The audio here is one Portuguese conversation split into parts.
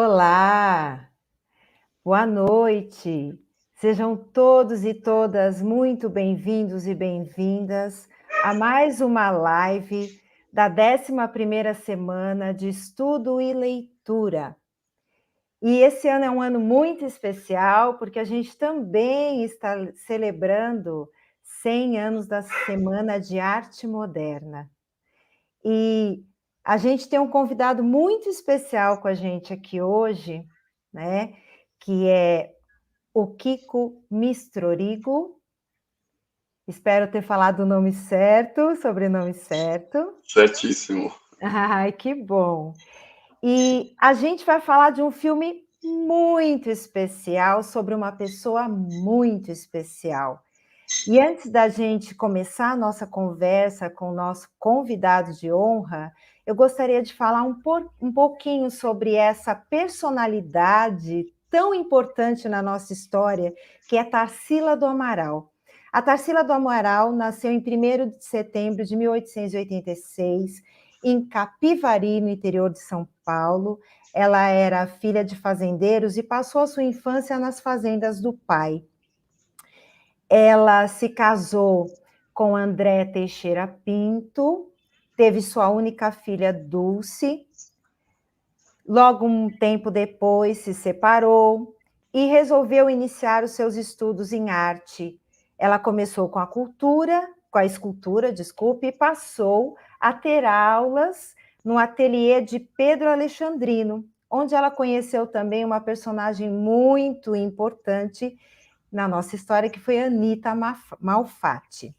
Olá, boa noite. Sejam todos e todas muito bem-vindos e bem-vindas a mais uma live da 11ª semana de estudo e leitura. E esse ano é um ano muito especial, porque a gente também está celebrando 100 anos da Semana de Arte Moderna. E a gente tem um convidado muito especial com a gente aqui hoje, né? Que é o Kiko Mistrorigo. Espero ter falado o nome certo, sobrenome certo. Certíssimo. Ai, que bom! E a gente vai falar de um filme muito especial sobre uma pessoa muito especial. E antes da gente começar a nossa conversa com o nosso convidado de honra, eu gostaria de falar um pouquinho sobre essa personalidade tão importante na nossa história, que é Tarsila do Amaral. A Tarsila do Amaral nasceu em 1º de setembro de 1886, em Capivari, no interior de São Paulo. Ela era filha de fazendeiros e passou a sua infância nas fazendas do pai. Ela se casou com André Teixeira Pinto, teve sua única filha, Dulce. Logo, um tempo depois, se separou e resolveu iniciar os seus estudos em arte. Ela começou com a escultura, e passou a ter aulas no ateliê de Pedro Alexandrino, onde ela conheceu também uma personagem muito importante na nossa história, que foi Anita Malfatti.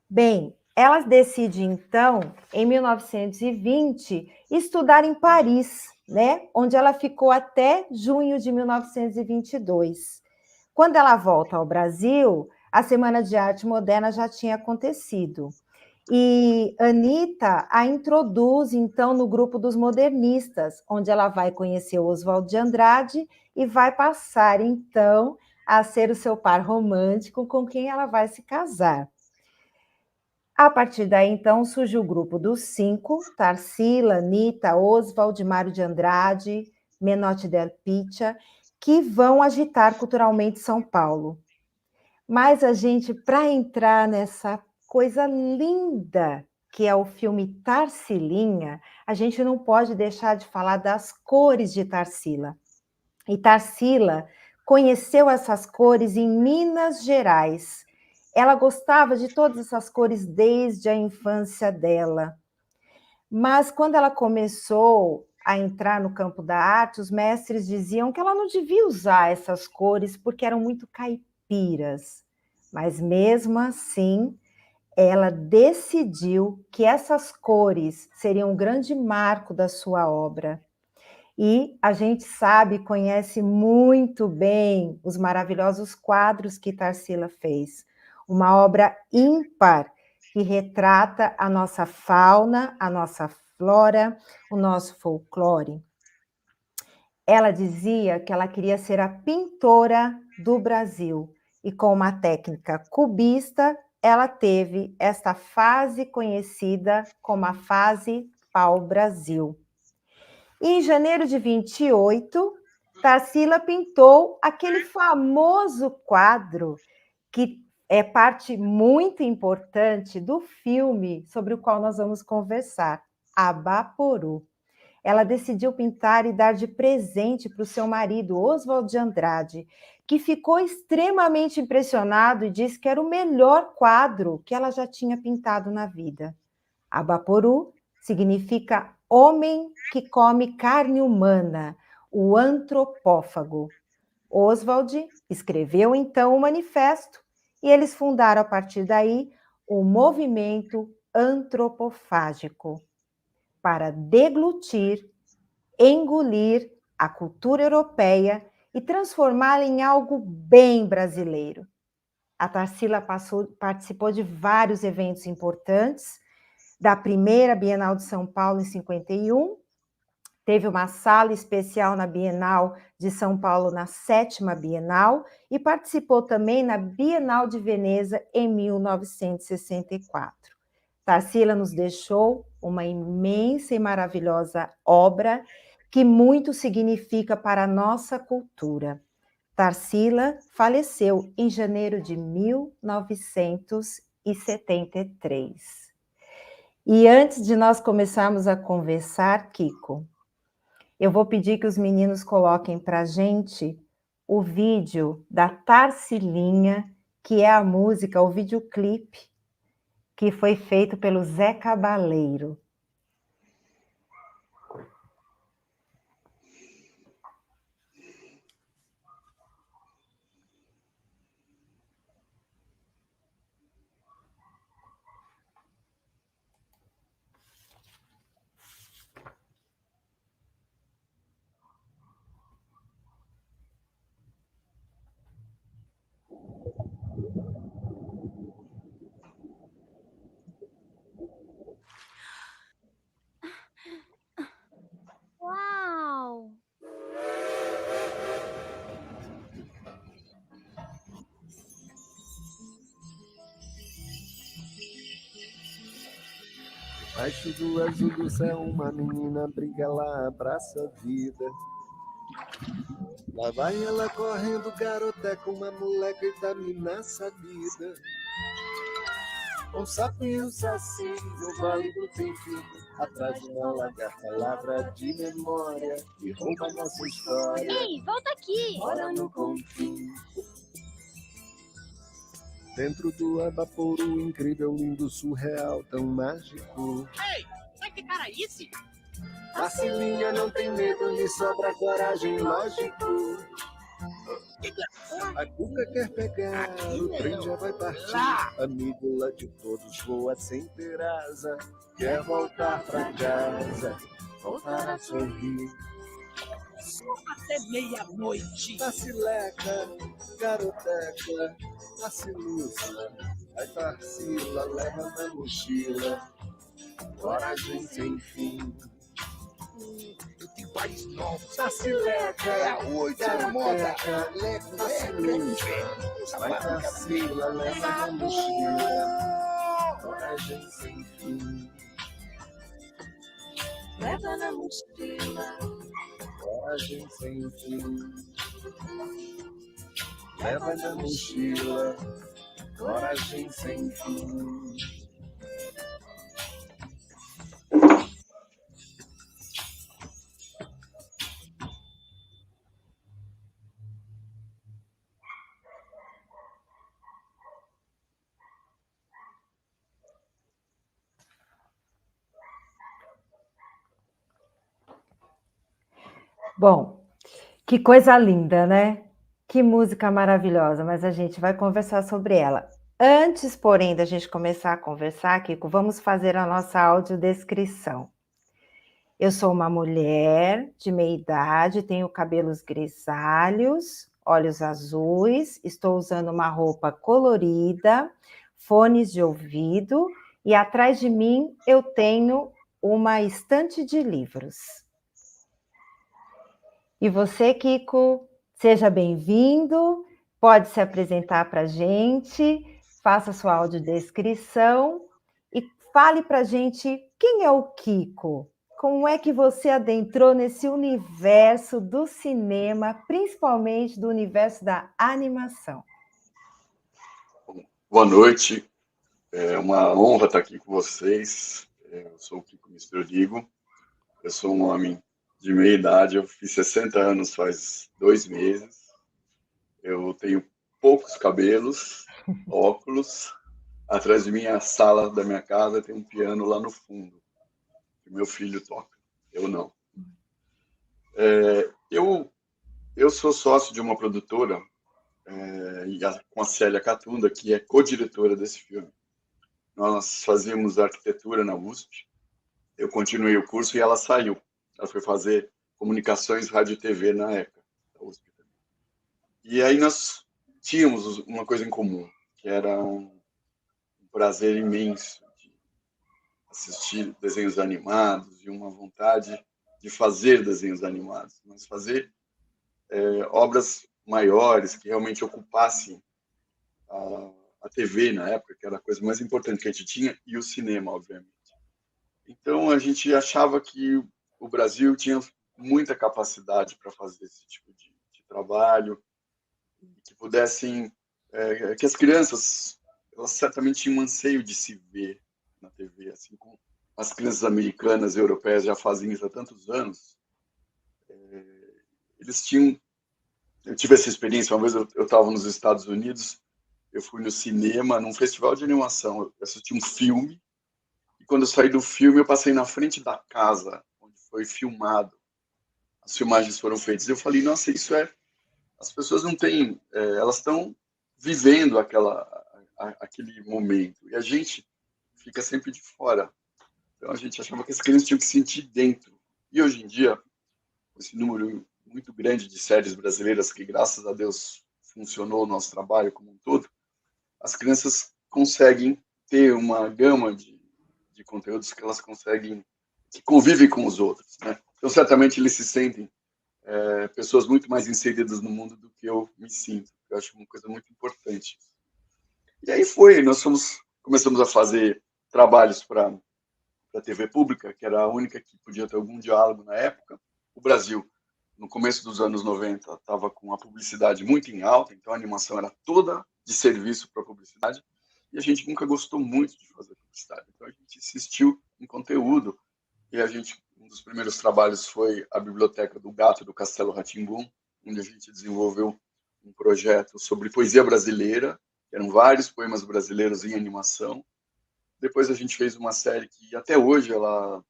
Bem, ela decide, então, em 1920, estudar em Paris, né? Onde ela ficou até junho de 1922. Quando ela volta ao Brasil, a Semana de Arte Moderna já tinha acontecido. E Anita a introduz, então, no grupo dos modernistas, onde ela vai conhecer o Oswald de Andrade e vai passar, então, a ser o seu par romântico com quem ela vai se casar. A partir daí, então, surge o grupo dos 5, Tarsila, Anita, Oswald, Mário de Andrade, Menotti del Pitta, que vão agitar culturalmente São Paulo. Mas a gente, para entrar nessa coisa linda que é o filme Tarsilinha, a gente não pode deixar de falar das cores de Tarsila. E Tarsila conheceu essas cores em Minas Gerais. Ela gostava de todas essas cores desde a infância dela. Mas quando ela começou a entrar no campo da arte, os mestres diziam que ela não devia usar essas cores porque eram muito caipiras. Mas mesmo assim, ela decidiu que essas cores seriam um grande marco da sua obra. E a gente sabe, conhece muito bem os maravilhosos quadros que Tarsila fez. Uma obra ímpar que retrata a nossa fauna, a nossa flora, o nosso folclore. Ela dizia que ela queria ser a pintora do Brasil. E com uma técnica cubista, ela teve esta fase conhecida como a fase pau-brasil. Em janeiro de 28, Tarsila pintou aquele famoso quadro que é parte muito importante do filme sobre o qual nós vamos conversar, Abaporu. Ela decidiu pintar e dar de presente para o seu marido, Oswald de Andrade, que ficou extremamente impressionado e disse que era o melhor quadro que ela já tinha pintado na vida. Abaporu significa homem que come carne humana, o antropófago. Oswald escreveu então o manifesto e eles fundaram a partir daí o movimento antropofágico para deglutir, engolir a cultura europeia e transformá-la em algo bem brasileiro. A Tarsila participou de vários eventos importantes, da primeira Bienal de São Paulo, em 51, teve uma sala especial na Bienal de São Paulo, na 7ª Bienal, e participou também na Bienal de Veneza, em 1964. Tarsila nos deixou uma imensa e maravilhosa obra que muito significa para a nossa cultura. Tarsila faleceu em janeiro de 1973. E antes de nós começarmos a conversar, Kiko, eu vou pedir que os meninos coloquem para a gente o vídeo da Tarsilinha, que é a música, o videoclipe, que foi feito pelo Zé Cabaleiro. Uau! Baixo do azul do céu, uma menina brinca, ela abraça a vida. Lá vai ela correndo, garoteca, uma moleca vitamina sabida. Um sapinho saci no vale do sem fim, atrás de uma lagarta, lavra de memória, e rouba nossa história. Ei, volta aqui! Mora no confim. Dentro do abaporo incrível, lindo, surreal, tão mágico. Ei, vai ficar aí, sim? Tarsilinha não tem medo, lhe sobra coragem, lógico. A cuca quer pegar, o trem já vai partir. Amigo lá de todos, voa sem ter asa. Quer voltar pra casa, voltar a sorrir. Só até meia-noite. Tarsileca, garoteca, Tarsiluça. Vai Tarsila, leva na mochila. Coragem sem fim. Eu tenho país novo. Tarsileca, É a 8, é moda. leco, Tarsiluça. Vai Tarsila, leva na mochila. Coragem sem fim. Leva na mochila. Coragem sem fim. Leva na mochila. Coragem sem fim. Bom, que coisa linda, né? Que música maravilhosa, mas a gente vai conversar sobre ela. Antes, porém, da gente começar a conversar, Kiko, vamos fazer a nossa audiodescrição. Eu sou uma mulher de meia idade, tenho cabelos grisalhos, olhos azuis, estou usando uma roupa colorida, fones de ouvido e atrás de mim eu tenho uma estante de livros. E você, Kiko, seja bem-vindo, pode se apresentar para a gente, faça sua audiodescrição e fale para a gente quem é o Kiko, como é que você adentrou nesse universo do cinema, principalmente do universo da animação. Boa noite, é uma honra estar aqui com vocês. Eu sou o Kiko Mistrodigo, eu sou um homem de meia idade, eu fiz 60 anos faz 2 meses, eu tenho poucos cabelos, óculos, atrás de mim a sala da minha casa tem um piano lá no fundo, que meu filho toca, eu não. Eu sou sócio de uma produtora, com a Célia Catunda, que é co-diretora desse filme. Nós fazíamos arquitetura na USP, eu continuei o curso e ela saiu. Ela foi fazer comunicações, rádio e TV na época, da USP também. E aí nós tínhamos uma coisa em comum, que era um prazer imenso de assistir desenhos animados e uma vontade de fazer desenhos animados, mas fazer obras maiores que realmente ocupassem a TV na época, que era a coisa mais importante que a gente tinha, e o cinema, obviamente. Então a gente achava que o Brasil tinha muita capacidade para fazer esse tipo de trabalho, que pudessem, que as crianças, elas certamente tinham um anseio de se ver na TV, assim como as crianças americanas e europeias já fazem isso há tantos anos. Eles tinham, eu tive essa experiência, uma vez eu estava nos Estados Unidos, eu fui no cinema, num festival de animação, eu assisti um filme, e quando eu saí do filme, eu passei na frente da casa onde foi filmado, as filmagens foram feitas, eu falei, nossa, isso é, as pessoas não têm, elas estão vivendo aquele momento, e a gente fica sempre de fora. Então a gente achava que as crianças tinham que sentir dentro. E hoje em dia, esse número muito grande de séries brasileiras, que graças a Deus funcionou o nosso trabalho como um todo, as crianças conseguem ter uma gama de conteúdos que elas conseguem, que convivem com os outros, né? Então certamente eles se sentem pessoas muito mais inseridas no mundo do que eu me sinto. Eu acho uma coisa muito importante. E aí nós começamos a fazer trabalhos para a TV pública, que era a única que podia ter algum diálogo na época. O Brasil, no começo dos anos 90, estava com a publicidade muito em alta, então a animação era toda de serviço para publicidade, e a gente nunca gostou muito de fazer publicidade. Então a gente insistiu em conteúdo, e um dos primeiros trabalhos foi a Biblioteca do Gato do Castelo Rá-Tim-Bum, onde a gente desenvolveu um projeto sobre poesia brasileira, que eram vários poemas brasileiros em animação. Depois a gente fez uma série que até hoje ela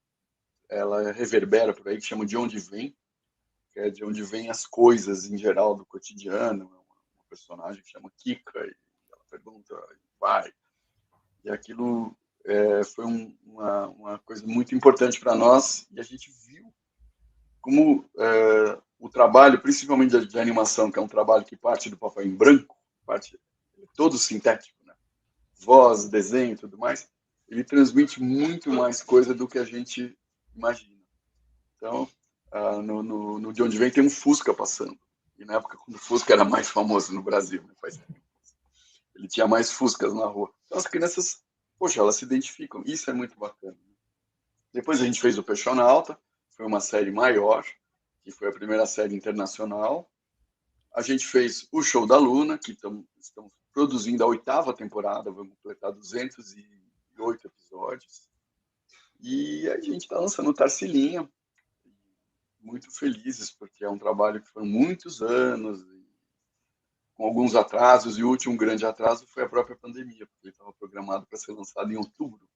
reverbera por aí, que chama De Onde Vem, que é de onde vêm as coisas em geral do cotidiano. Uma personagem que chama Kika, e ela pergunta, vai. E aquilo foi uma coisa muito importante para nós, e a gente viu como o trabalho, principalmente de animação, que é um trabalho que parte do papel em branco, parte todo sintético, né? Voz, desenho e tudo mais, ele transmite muito mais coisa do que a gente imagina. Então, no De Onde Vem tem um Fusca passando. E na época, quando o Fusca era mais famoso no Brasil, né? Ele tinha mais Fuscas na rua. Então, as crianças, poxa, elas se identificam. Isso é muito bacana. Depois a gente fez o Peixão Alta, foi uma série maior, que foi a primeira série internacional. A gente fez o Show da Luna, que estamos produzindo a 8ª temporada, vamos completar 208 episódios. E a gente está lançando o Tarsilinha, muito felizes, porque é um trabalho que foram muitos anos, com alguns atrasos, e o último grande atraso foi a própria pandemia, porque ele estava programado para ser lançado em outubro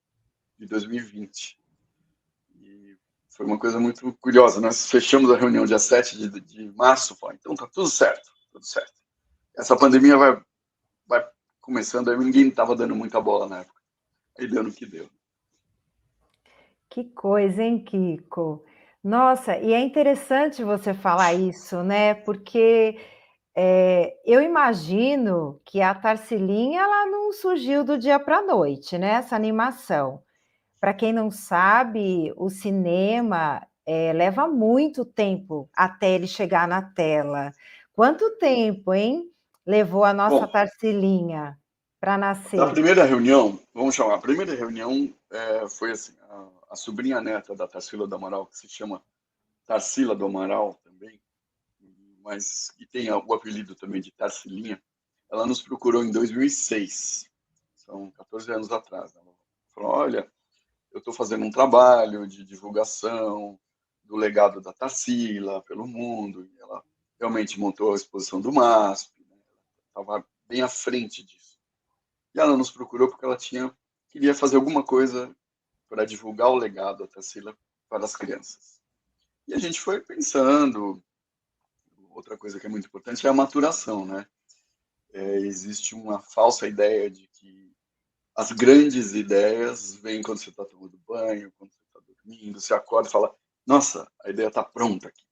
de 2020. E foi uma coisa muito curiosa. Nós fechamos a reunião dia 7 de março, então tá tudo certo, tudo certo. Essa pandemia vai começando, aí ninguém estava dando muita bola na época. Aí deu no que deu. Que coisa, hein, Kiko? Nossa, e é interessante você falar isso, né? Porque eu imagino que a Tarsilinha ela não surgiu do dia para a noite, né? Essa animação. Para quem não sabe, o cinema leva muito tempo até ele chegar na tela. Quanto tempo, hein? Levou a nossa Tarsilinha para nascer? Na primeira reunião, vamos chamar, a primeira reunião foi assim, a sobrinha neta da Tarsila do Amaral, que se chama Tarsila do Amaral também, mas que tem o apelido também de Tarsilinha, ela nos procurou em 2006, são 14 anos atrás. Ela falou, olha, eu estou fazendo um trabalho de divulgação do legado da Tarsila pelo mundo, e ela realmente montou a exposição do MASP, né? Estava bem à frente disso. E ela nos procurou porque ela queria fazer alguma coisa para divulgar o legado da Tarsila para as crianças. E a gente foi pensando. Outra coisa que é muito importante é a maturação, né? Existe uma falsa ideia de que as grandes ideias vêm quando você está tomando banho, quando você está dormindo, você acorda e fala, nossa, a ideia está pronta aqui.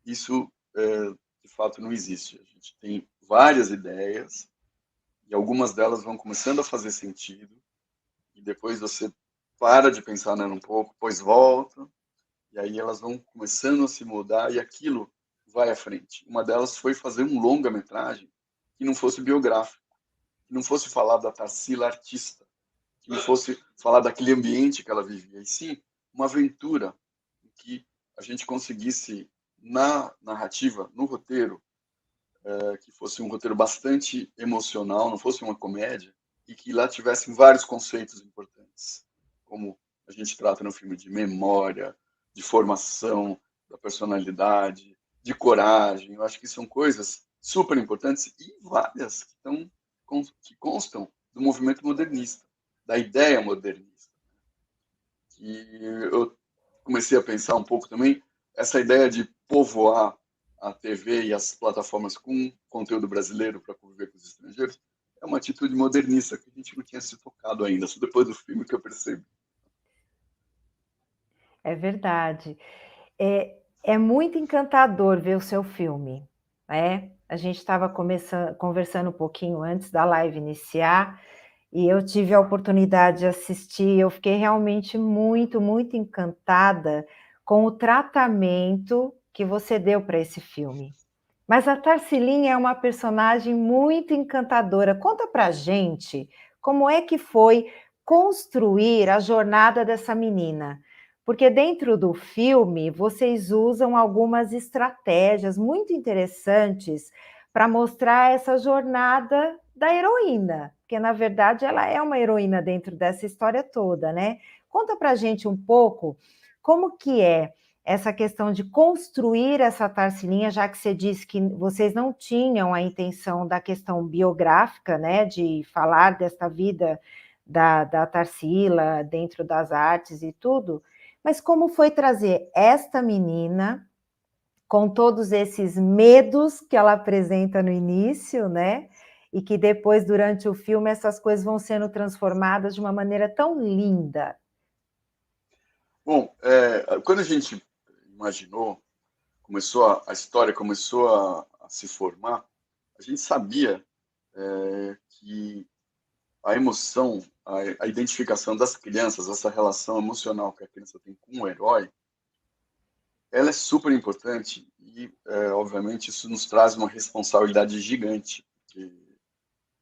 Isso, de fato, não existe. A gente tem várias ideias e algumas delas vão começando a fazer sentido e depois você para de pensar nela um pouco, depois volta e aí elas vão começando a se mudar e aquilo vai à frente. Uma delas foi fazer um longa-metragem que não fosse biográfico, que não fosse falar da Tarsila artista, que não fosse falar daquele ambiente que ela vivia, e sim uma aventura em que a gente conseguisse, na narrativa, no roteiro, que fosse um roteiro bastante emocional, não fosse uma comédia, e que lá tivessem vários conceitos importantes, como a gente trata no filme de memória, de formação da personalidade, de coragem. Eu acho que são coisas super importantes e várias que constam do movimento modernista, da ideia modernista. E eu comecei a pensar um pouco também essa ideia de povoar a TV e as plataformas com conteúdo brasileiro para conviver com os estrangeiros é uma atitude modernista que a gente não tinha se tocado ainda, só depois do filme que eu percebi. É verdade. É muito encantador ver o seu filme, né? A gente estava conversando um pouquinho antes da live iniciar, e eu tive a oportunidade de assistir, eu fiquei realmente muito, muito encantada com o tratamento que você deu para esse filme. Mas a Tarcilinha é uma personagem muito encantadora. Conta pra gente como é que foi construir a jornada dessa menina. Porque dentro do filme vocês usam algumas estratégias muito interessantes para mostrar essa jornada da heroína, porque na verdade ela é uma heroína dentro dessa história toda, né? Conta pra gente um pouco como que é essa questão de construir essa Tarcilinha, já que você disse que vocês não tinham a intenção da questão biográfica, né, de falar desta vida da Tarsila dentro das artes e tudo, mas como foi trazer esta menina com todos esses medos que ela apresenta no início, né, e que depois, durante o filme, essas coisas vão sendo transformadas de uma maneira tão linda. Bom, quando a gente imaginou, a história começou a se formar, a gente sabia que a emoção, a identificação das crianças, essa relação emocional que a criança tem com o herói, ela é super importante e, obviamente, isso nos traz uma responsabilidade gigante, porque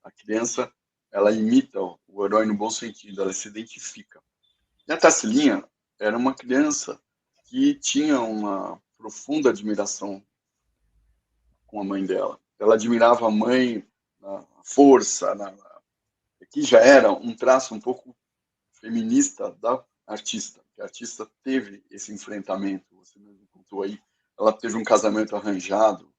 a criança, ela imita o herói no bom sentido, ela se identifica. E a Tarcilinha era uma criança que tinha uma profunda admiração com a mãe dela. Ela admirava a mãe na força, que já era um traço um pouco feminista da artista. A artista teve esse enfrentamento, você mesmo contou aí. Ela teve um casamento arranjado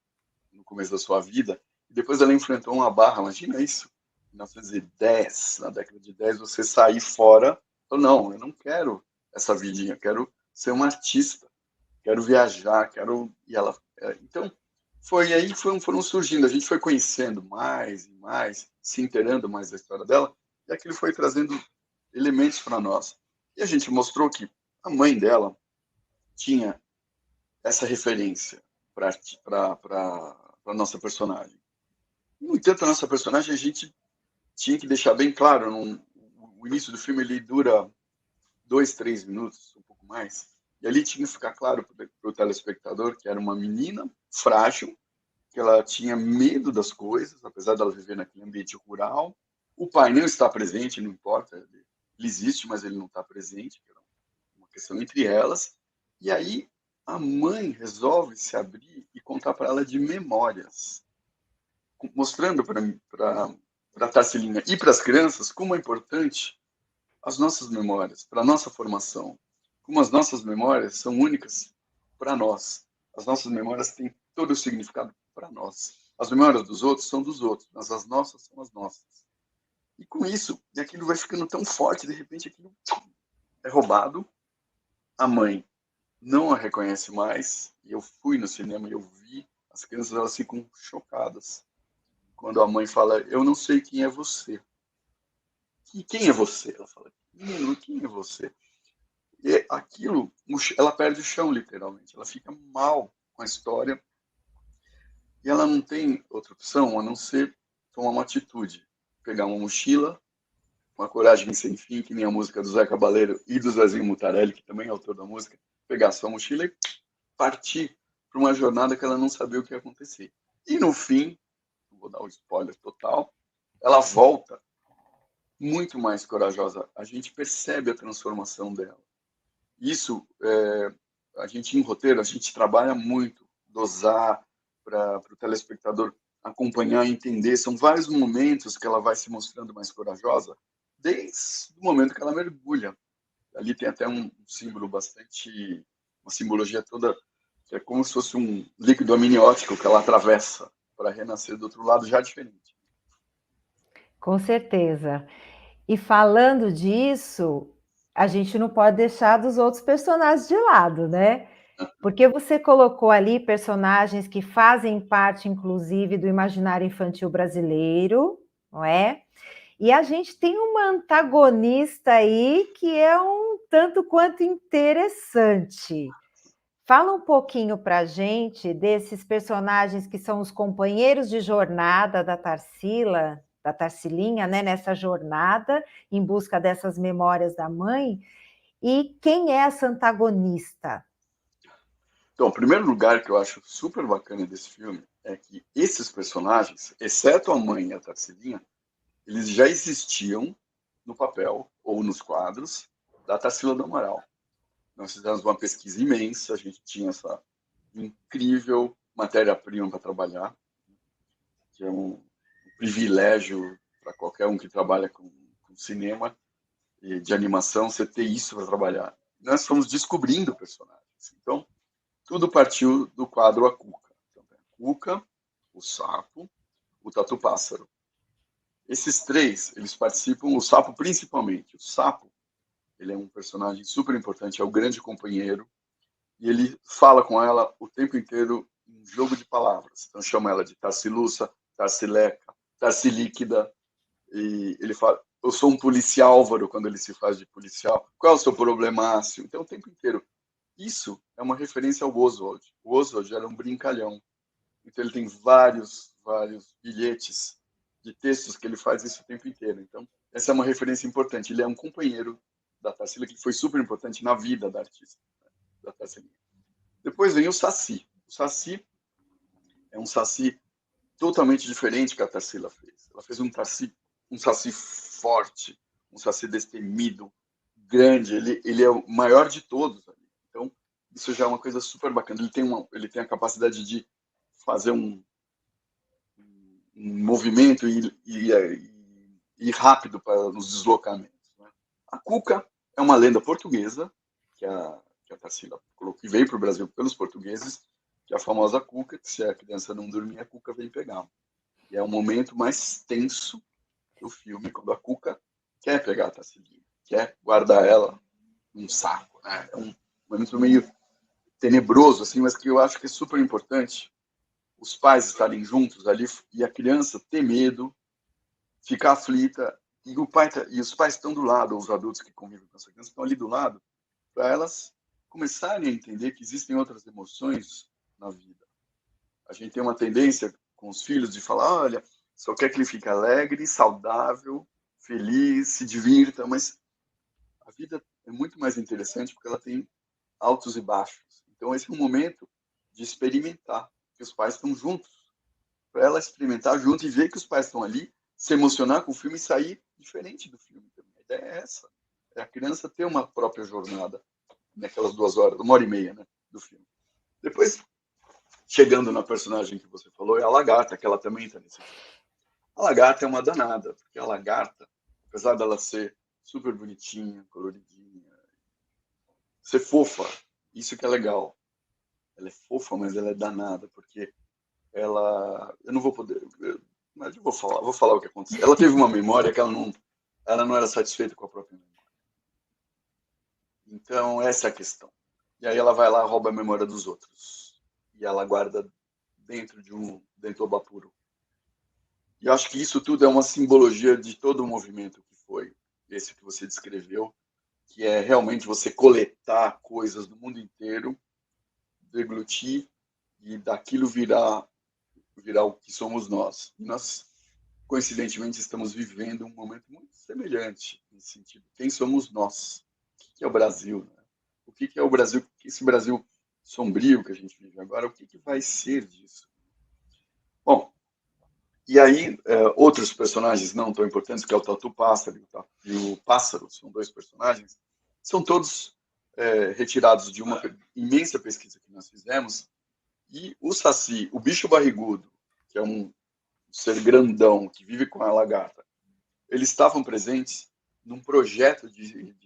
no começo da sua vida, e depois ela enfrentou uma barra. Imagina isso, em 1910, na década de 10, você sair fora, falou, não, eu não quero essa vidinha, eu quero ser uma artista, quero viajar, E ela... Então, foram surgindo, a gente foi conhecendo mais e mais, se inteirando mais da história dela, e aquilo foi trazendo elementos para nós. E a gente mostrou que a mãe dela tinha essa referência para a nossa personagem. No entanto, a nossa personagem, a gente tinha que deixar bem claro, o início do filme ele dura 2, 3 minutos, um pouco mais, e ali tinha que ficar claro para o telespectador que era uma menina frágil, que ela tinha medo das coisas, apesar dela viver naquele ambiente rural. O pai não está presente, não importa, ele existe, mas ele não está presente, que era uma questão entre elas. E aí a mãe resolve se abrir e contar para ela de memórias, mostrando para a Tarcilinha e para as crianças como é importante as nossas memórias, para a nossa formação, como as nossas memórias são únicas para nós. As nossas memórias têm todo o significado para nós. As memórias dos outros são dos outros, mas as nossas são as nossas. E com isso, aquilo vai ficando tão forte, de repente aquilo é roubado. A mãe não a reconhece mais, e eu fui no cinema e eu vi, as crianças elas ficam chocadas. Quando a mãe fala, eu não sei quem é você. E quem é você? Ela fala, menino, quem é você? E aquilo, ela perde o chão, literalmente. Ela fica mal com a história. E ela não tem outra opção a não ser tomar uma atitude. Pegar uma mochila, uma coragem sem fim, que nem a música do Zé Cabaleiro e do Zezinho Mutarelli, que também é autor da música, pegar sua mochila e partir para uma jornada que ela não sabia o que ia acontecer. E no fim, não vou dar um spoiler total, ela volta muito mais corajosa. A gente percebe a transformação dela. Isso a gente em roteiro, a gente trabalha muito, dosar para o telespectador acompanhar e entender. São vários momentos que ela vai se mostrando mais corajosa, desde o momento que ela mergulha. Ali tem até um símbolo bastante, uma simbologia toda, que é como se fosse um líquido amniótico que ela atravessa para renascer do outro lado já diferente. Com certeza. E falando disso, a gente não pode deixar dos outros personagens de lado, né? Porque você colocou ali personagens que fazem parte, inclusive, do imaginário infantil brasileiro, não é? E a gente tem uma antagonista aí que é um tanto quanto interessante. Fala um pouquinho para a gente desses personagens que são os companheiros de jornada da Tarsila, da Tarsilinha, né, nessa jornada em busca dessas memórias da mãe, e quem é essa antagonista? Então, o primeiro lugar que eu acho super bacana desse filme é que esses personagens, exceto a mãe e a Tarsilinha, eles já existiam no papel ou nos quadros da Tarsila do Amaral. Nós fizemos uma pesquisa imensa, a gente tinha essa incrível matéria-prima para trabalhar, que é um privilégio para qualquer um que trabalha com cinema e de animação, você ter isso para trabalhar. Nós fomos descobrindo personagens. Então, tudo partiu do quadro A Cuca. Então, a Cuca, o Sapo, o Tatu-Pássaro. Esses três, eles participam, o Sapo principalmente. O Sapo, ele é um personagem super importante, é o grande companheiro, e ele fala com ela o tempo inteiro em jogo de palavras. Então chama ela de Tarsiluça, Tarsileca, Tarsilíquida, e ele fala, eu sou um policial Álvaro, quando ele se faz de policial. Qual é o seu problemácio? Então o tempo inteiro. Isso é uma referência ao Oswald. O Oswald era um brincalhão. Então ele tem vários bilhetes de textos que ele faz isso o tempo inteiro. Então essa é uma referência importante. Ele é um companheiro da Tarsila, que foi super importante na vida da artista, da Tarsila. Depois vem o Saci. O Saci é um Saci totalmente diferente que a Tarsila fez. Ela fez um Saci forte, um Saci destemido, grande. Ele é o maior de todos ali. Então, isso já é uma coisa super bacana. Ele tem a capacidade de fazer um movimento e rápido para nos deslocamentos. Né? A Cuca é uma lenda portuguesa que a Tarsila colocou, que veio para o Brasil pelos portugueses, que é a famosa Cuca, que se a criança não dormir, a Cuca vem pegar. E é o momento mais tenso do filme, quando a Cuca quer pegar a Tarsilinha, quer guardar ela num saco. Né? É um momento meio tenebroso, assim, mas que eu acho que é super importante os pais estarem juntos ali e a criança ter medo, ficar aflita, e os pais estão do lado, os adultos que convivem com essa criança estão ali do lado, para elas começarem a entender que existem outras emoções na vida. A gente tem uma tendência com os filhos de falar, olha, só quer que ele fique alegre, saudável, feliz, se divirta, mas a vida é muito mais interessante porque ela tem altos e baixos. Então esse é um momento de experimentar, que os pais estão juntos, para ela experimentar junto e ver que os pais estão ali, se emocionar com o filme e sair diferente do filme. A ideia é essa, é a criança ter uma própria jornada naquelas 2 horas, 1h30, né, do filme. Depois, chegando na personagem que você falou, é a Lagarta, que ela também está nesse filme. A Lagarta é uma danada, porque a Lagarta, apesar dela ser super bonitinha, coloridinha, ser fofa, isso que é legal. Ela é fofa, mas ela é danada, porque ela... Eu não vou poder... Mas eu vou falar o que aconteceu. Ela teve uma memória que ela não era satisfeita com a própria memória. Então, essa é a questão. E aí ela vai lá, rouba a memória dos outros. E ela guarda dentro do Obapuru. E eu acho que isso tudo é uma simbologia de todo o movimento que foi esse que você descreveu, que é realmente você coletar coisas do mundo inteiro, deglutir e daquilo virar o que somos nós. E nós, coincidentemente, estamos vivendo um momento muito semelhante nesse sentido. Quem somos nós? O que é o Brasil? Né? O que é o Brasil? Esse Brasil sombrio que a gente vive agora, o que vai ser disso? Bom, e aí outros personagens não tão importantes, que é o Tatu-Pássaro e o Pássaro, são 2 personagens, são todos retirados de uma imensa pesquisa que nós fizemos, e o saci, o bicho barrigudo, que é um ser grandão que vive com a lagarta, eles estavam presentes num projeto de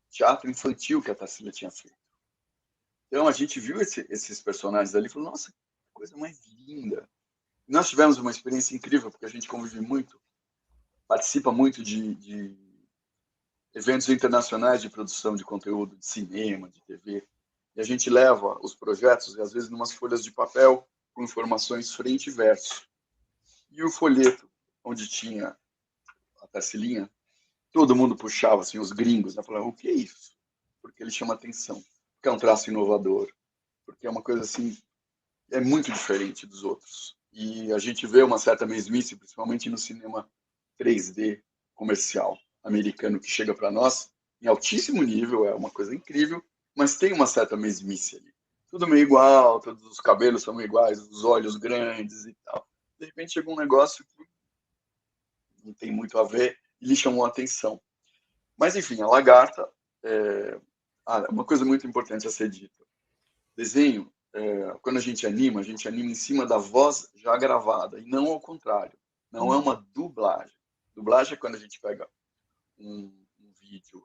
teatro infantil que a Tarsila tinha feito. Então a gente viu esses personagens ali e falou, nossa, que coisa mais linda. E nós tivemos uma experiência incrível, porque a gente convive muito, participa muito de eventos internacionais de produção de conteúdo, de cinema, de TV. E a gente leva os projetos, e às vezes, numas folhas de papel, com informações frente e verso. E o folheto, onde tinha a Tarsilinha, todo mundo puxava, assim, os gringos, né? Falavam, o que é isso? Porque ele chama atenção, porque é um traço inovador, porque é uma coisa assim, é muito diferente dos outros. E a gente vê uma certa mesmice, principalmente no cinema 3D comercial americano, que chega para nós em altíssimo nível, é uma coisa incrível, mas tem uma certa mesmice ali. Tudo meio igual, todos os cabelos são iguais, os olhos grandes e tal. De repente chega um negócio que não tem muito a ver e lhe chamou a atenção. Mas, enfim, a lagarta é uma coisa muito importante a ser dita. Desenho, quando a gente anima em cima da voz já gravada, e não ao contrário. Não é uma dublagem. Dublagem é quando a gente pega um vídeo,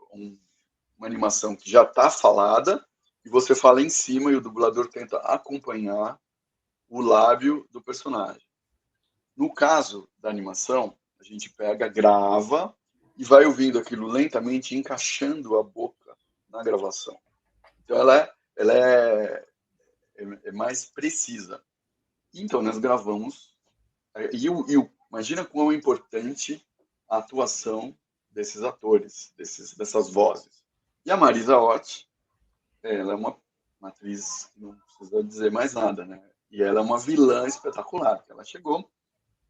uma animação que já está falada, e você fala em cima e o dublador tenta acompanhar o lábio do personagem. No caso da animação, a gente pega, grava e vai ouvindo aquilo lentamente, encaixando a boca na gravação. Então ela é mais precisa. Então nós gravamos, imagina como é importante a atuação desses atores, dessas vozes. E a Marisa Hort, ela é uma atriz que não precisa dizer mais nada, né? E ela é uma vilã espetacular. Ela chegou,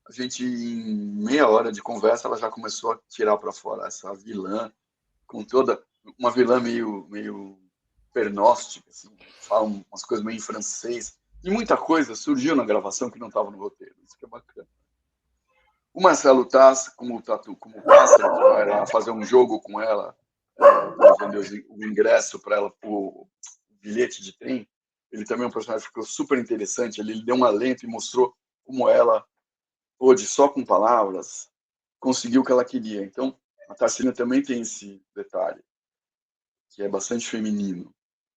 a gente, em meia hora de conversa, ela já começou a tirar para fora essa vilã, com toda uma vilã meio pernóstica, assim, fala umas coisas meio em francês. E muita coisa surgiu na gravação que não estava no roteiro. Isso que é bacana. O Marcelo Taz, como pássaro, que vai lá fazer um jogo com ela, vendeu o ingresso para ela, o bilhete de trem, ele também é um personagem que ficou super interessante. Ele deu um alento e mostrou como ela pôde, só com palavras, conseguir o que ela queria. Então, a Tarsila também tem esse detalhe, que é bastante feminino.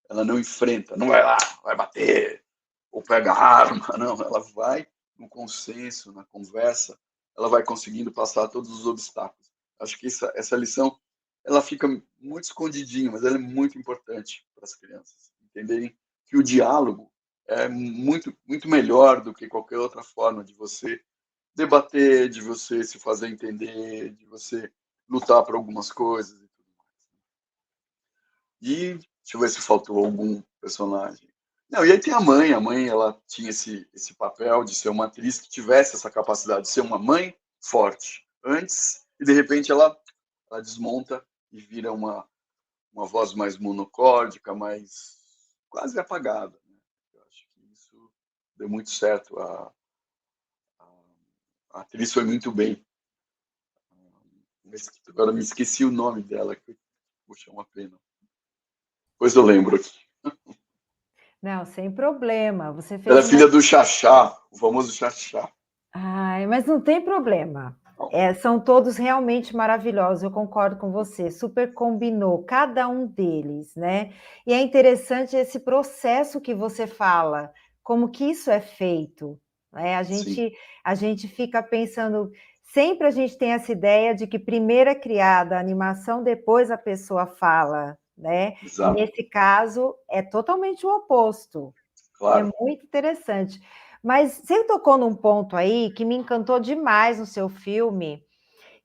Ela não enfrenta, não vai lá, vai bater, ou pega a arma, não. Ela vai no consenso, na conversa, ela vai conseguindo passar todos os obstáculos. Acho que essa lição, ela fica muito escondidinha, mas ela é muito importante para as crianças entenderem que o diálogo é muito, muito melhor do que qualquer outra forma de você debater, de você se fazer entender, de você lutar por algumas coisas e tudo mais. E deixa eu ver se faltou algum personagem. Não, e aí tem a mãe ela tinha esse papel de ser uma atriz que tivesse essa capacidade de ser uma mãe forte antes, e de repente ela desmonta e vira uma voz mais monocórdica, mais quase apagada, né? Eu acho que isso deu muito certo. A atriz foi muito bem. Agora me esqueci o nome dela, que puxa, uma pena. Depois eu lembro aqui. Não, sem problema. Você fez Ela é uma... filha do Xaxá, o famoso Xaxá. Ai, mas não tem problema. São todos realmente maravilhosos, eu concordo com você. Super combinou, cada um deles, né? E é interessante esse processo que você fala, como que isso é feito, né? A gente fica pensando, sempre a gente tem essa ideia de que primeiro é criada a animação, depois a pessoa fala, né? Exato. E nesse caso é totalmente o oposto. Claro. É muito interessante. Mas você tocou num ponto aí que me encantou demais no seu filme,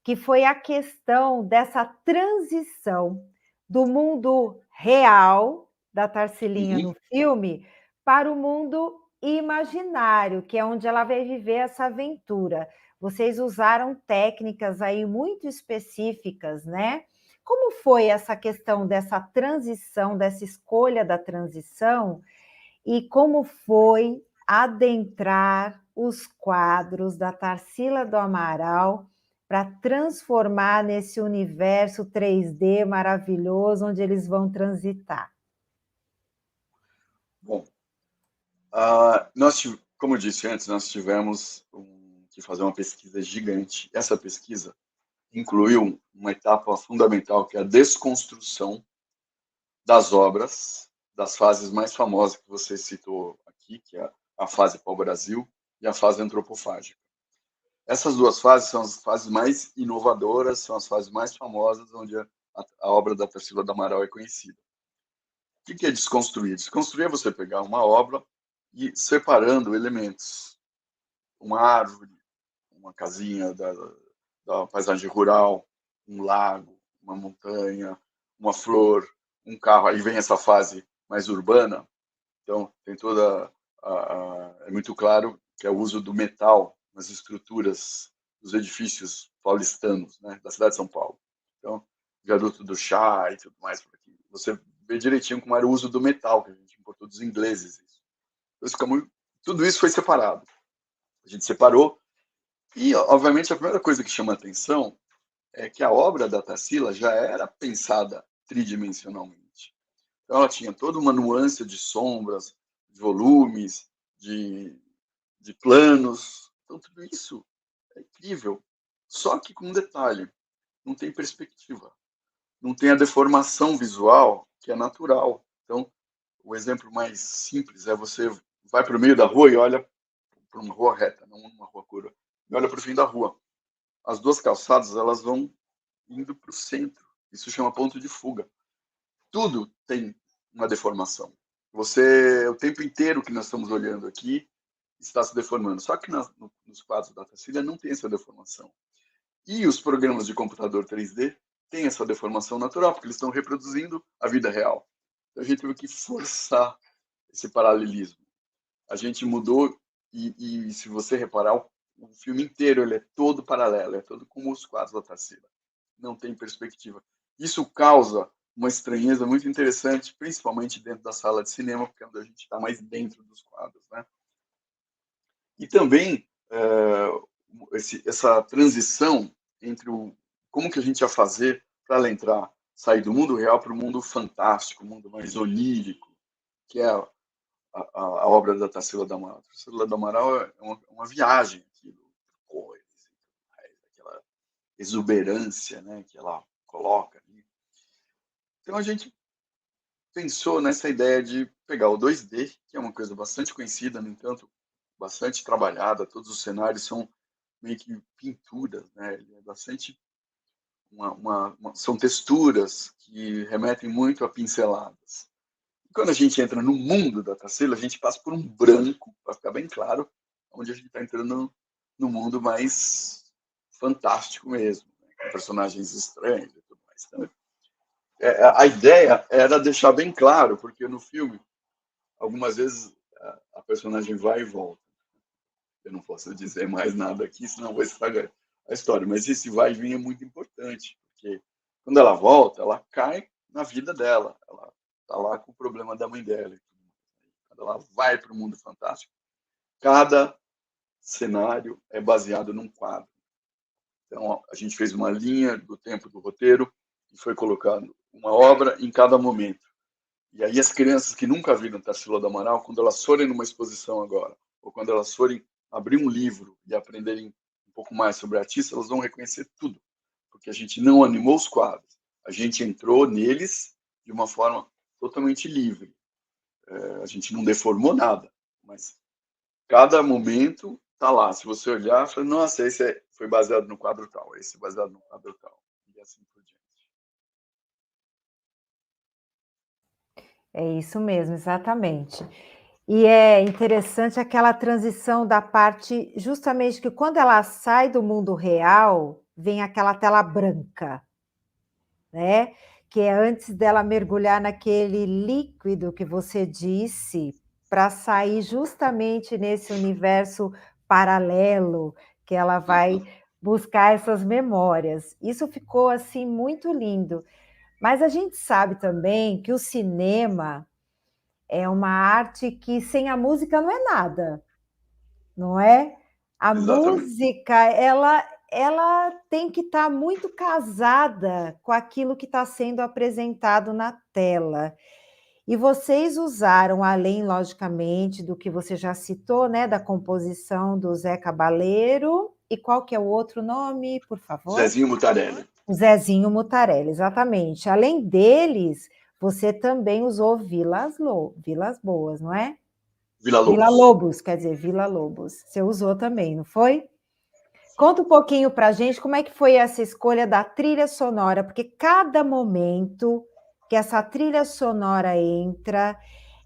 que foi a questão dessa transição do mundo real da Tarsilinha no filme para o mundo imaginário, que é onde ela vai viver essa aventura. Vocês usaram técnicas aí muito específicas, né? Como foi essa questão dessa transição, dessa escolha da transição, e como foi adentrar os quadros da Tarsila do Amaral para transformar nesse universo 3D maravilhoso onde eles vão transitar? Como eu disse antes, nós tivemos que fazer uma pesquisa gigante. Essa pesquisa incluiu uma etapa fundamental, que é a desconstrução das obras, das fases mais famosas que você citou aqui, que é a fase pau-brasil e a fase antropofágica. Essas duas fases são as fases mais inovadoras, são as fases mais famosas, onde a obra da Tarsila do Amaral é conhecida. O que é desconstruir? Desconstruir é você pegar uma obra e separando elementos. Uma árvore, uma casinha da paisagem rural, um lago, uma montanha, uma flor, um carro. Aí vem essa fase mais urbana. Então, tem é muito claro que é o uso do metal nas estruturas dos edifícios paulistanos, né, da cidade de São Paulo. Então, viaduto do chá e tudo mais por aqui. Você vê direitinho como era o uso do metal, que a gente importou dos ingleses. Então, tudo isso foi separado. A gente separou e, obviamente, a primeira coisa que chama a atenção é que a obra da Tarsila já era pensada tridimensionalmente. Então, ela tinha toda uma nuance de sombras, de volumes, de planos. Então, tudo isso é incrível. Só que com um detalhe, não tem perspectiva. Não tem a deformação visual, que é natural. Então, o exemplo mais simples é você vai para o meio da rua e olha para uma rua reta, não uma rua curva, e olha para o fim da rua. As duas calçadas, elas vão indo para o centro. Isso chama ponto de fuga. Tudo tem uma deformação. O tempo inteiro que nós estamos olhando aqui, está se deformando. Só que nos quadros da Tarsila não tem essa deformação. E os programas de computador 3D têm essa deformação natural, porque eles estão reproduzindo a vida real. Então, a gente teve que forçar esse paralelismo. A gente mudou e se você reparar, o filme inteiro ele é todo paralelo, é todo como os quadros da Tarsila. Não tem perspectiva. Isso causa uma estranheza muito interessante, principalmente dentro da sala de cinema, porque é onde a gente está mais dentro dos quadros, né? E também essa transição entre como que a gente ia fazer para ela sair do mundo real para o mundo fantástico, o mundo mais onírico, que é a obra da Tarsila do Amaral. A Tarsila do Amaral é uma viagem, cores, aquela exuberância, né, que ela coloca ali. Então a gente pensou nessa ideia de pegar o 2D, que é uma coisa bastante conhecida, no entanto, bastante trabalhada, todos os cenários são meio que pinturas, né? Ele é bastante são texturas que remetem muito a pinceladas. E quando a gente entra no mundo da Tarsila, a gente passa por um branco, para ficar bem claro, onde a gente está entrando no mundo mais fantástico mesmo, né? Com personagens estranhos e tudo mais. Então, a ideia era deixar bem claro, porque no filme, algumas vezes, a personagem vai e volta. Eu não posso dizer mais nada aqui, senão vou estragar a história. Mas esse vai e vem é muito importante, porque quando ela volta, ela cai na vida dela. Ela está lá com o problema da mãe dela. Quando ela vai para o mundo fantástico, cada cenário é baseado num quadro. Então, a gente fez uma linha do tempo do roteiro e foi colocando uma obra em cada momento. E aí as crianças que nunca viram Tarsila do Amaral, quando elas forem numa exposição agora, ou quando elas forem abrir um livro e aprenderem um pouco mais sobre a artista, elas vão reconhecer tudo, porque a gente não animou os quadros, a gente entrou neles de uma forma totalmente livre. A gente não deformou nada, mas cada momento está lá. Se você olhar, fala, nossa, esse foi baseado no quadro tal, esse baseado no quadro tal, e assim por diante. É isso mesmo, exatamente. E é interessante aquela transição da parte, justamente que quando ela sai do mundo real, vem aquela tela branca, né? Que é antes dela mergulhar naquele líquido que você disse, para sair justamente nesse universo paralelo, que ela vai buscar essas memórias. Isso ficou, assim, muito lindo. Mas a gente sabe também que o cinema é uma arte que sem a música não é nada, não é? A Exatamente. música, ela tem que estar muito casada com aquilo que está sendo apresentado na tela. E vocês usaram, além, logicamente, do que você já citou, né, da composição do Zé Cabaleiro, e qual que é o outro nome, por favor? Zezinho Mutarelli. O Zezinho Mutarelli, exatamente. Além deles, você também usou Vilas Boas, não é? Vila Vila Lobos. Lobos, quer dizer, Vila Lobos. Você usou também, não foi? Conta um pouquinho para a gente como é que foi essa escolha da trilha sonora, porque cada momento que essa trilha sonora entra,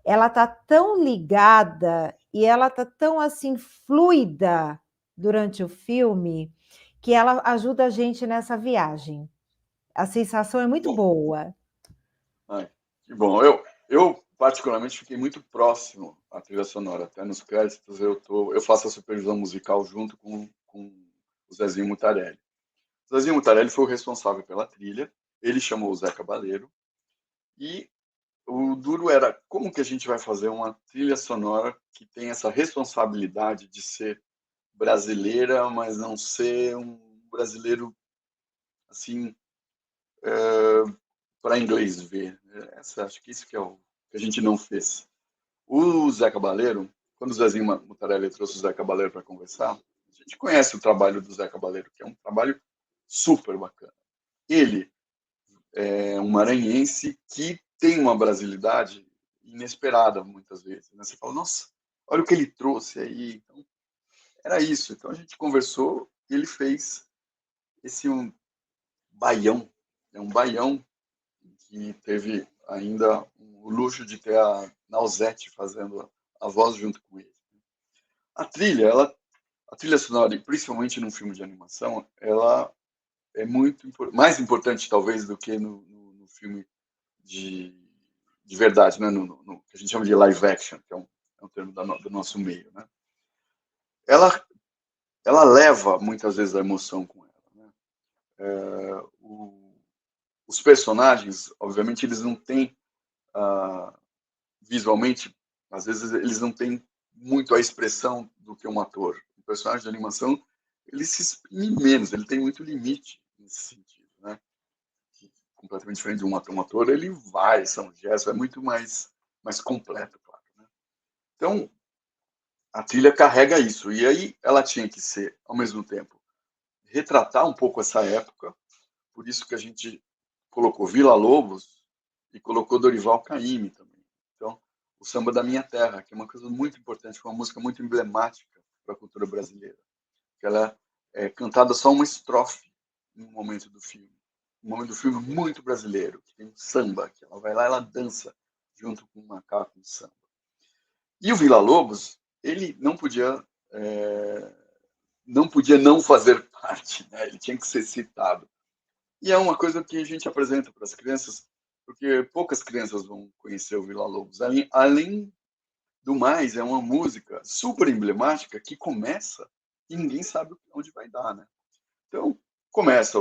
ela tá tão ligada e ela tá tão assim fluida durante o filme que ela ajuda a gente nessa viagem. A sensação é muito Bom, boa. ai, que bom. Eu particularmente fiquei muito próximo à trilha sonora. Até nos créditos eu faço a supervisão musical junto com o Zezinho Mutarelli. O Zezinho Mutarelli foi o responsável pela trilha. Ele chamou o Zé Cabaleiro. E o duro era como que a gente vai fazer uma trilha sonora que tem essa responsabilidade de ser brasileira, mas não ser um brasileiro assim para inglês ver. Acho que isso que é o que a gente não fez. O Zé Cabaleiro, quando o Zezinho Mutarelli trouxe o Zé Cabaleiro para conversar, a gente conhece o trabalho do Zé Cabaleiro, que é um trabalho super bacana. Ele é um maranhense que tem uma brasilidade inesperada muitas vezes. Né? Você fala, nossa, olha o que ele trouxe aí. Então, era isso. Então a gente conversou e ele fez esse baião. É um baião que teve ainda o luxo de ter a Nausete fazendo a voz junto com ele. A trilha, a trilha sonora, principalmente num filme de animação, ela é muito mais importante talvez do que no filme de verdade, né? No que a gente chama de live action, que é um termo do nosso meio, né? Ela leva muitas vezes a emoção com ela, né? Os personagens, obviamente, eles não têm visualmente, às vezes eles não têm muito a expressão do que um ator. O personagem de animação, ele se exprime menos, ele tem muito limite nesse sentido, né? Completamente diferente de um ator. Um ator, ele vai, são gestos, é muito mais completo, claro. Né? Então, a trilha carrega isso. E aí ela tinha que ser, ao mesmo tempo, retratar um pouco essa época. Por isso que a gente colocou Vila Lobos e colocou Dorival Caymmi também. Então, o Samba da Minha Terra, que é uma coisa muito importante, uma música muito emblemática para a cultura brasileira. Que ela é cantada só uma estrofe no momento do filme. Um momento do filme muito brasileiro, que tem um samba, que ela vai lá e ela dança junto com o macaco de samba. E o Vila Lobos, ele não podia não fazer parte, né? Ele tinha que ser citado. E é uma coisa que a gente apresenta para as crianças, porque poucas crianças vão conhecer o Vila Lobos. Além do mais, é uma música super emblemática que começa e ninguém sabe onde vai dar, né? Então, começa,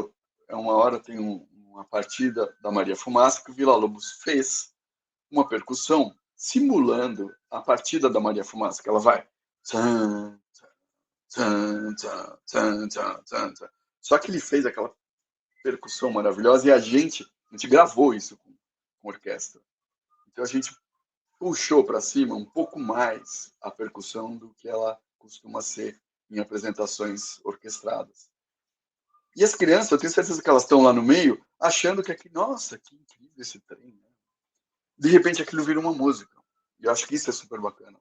uma hora tem uma partida da Maria Fumaça que o Vila Lobos fez uma percussão simulando a partida da Maria Fumaça, que ela vai tchan, tchan, tchan, tchan, tchan, tchan, tchan. Só que ele fez aquela percussão maravilhosa e a gente gravou isso com orquestra. Então a gente puxou para cima um pouco mais a percussão do que ela costuma ser em apresentações orquestradas. E as crianças, eu tenho certeza que elas estão lá no meio, achando que nossa, que incrível esse trem. Né? De repente aquilo vira uma música. E eu acho que isso é super bacana.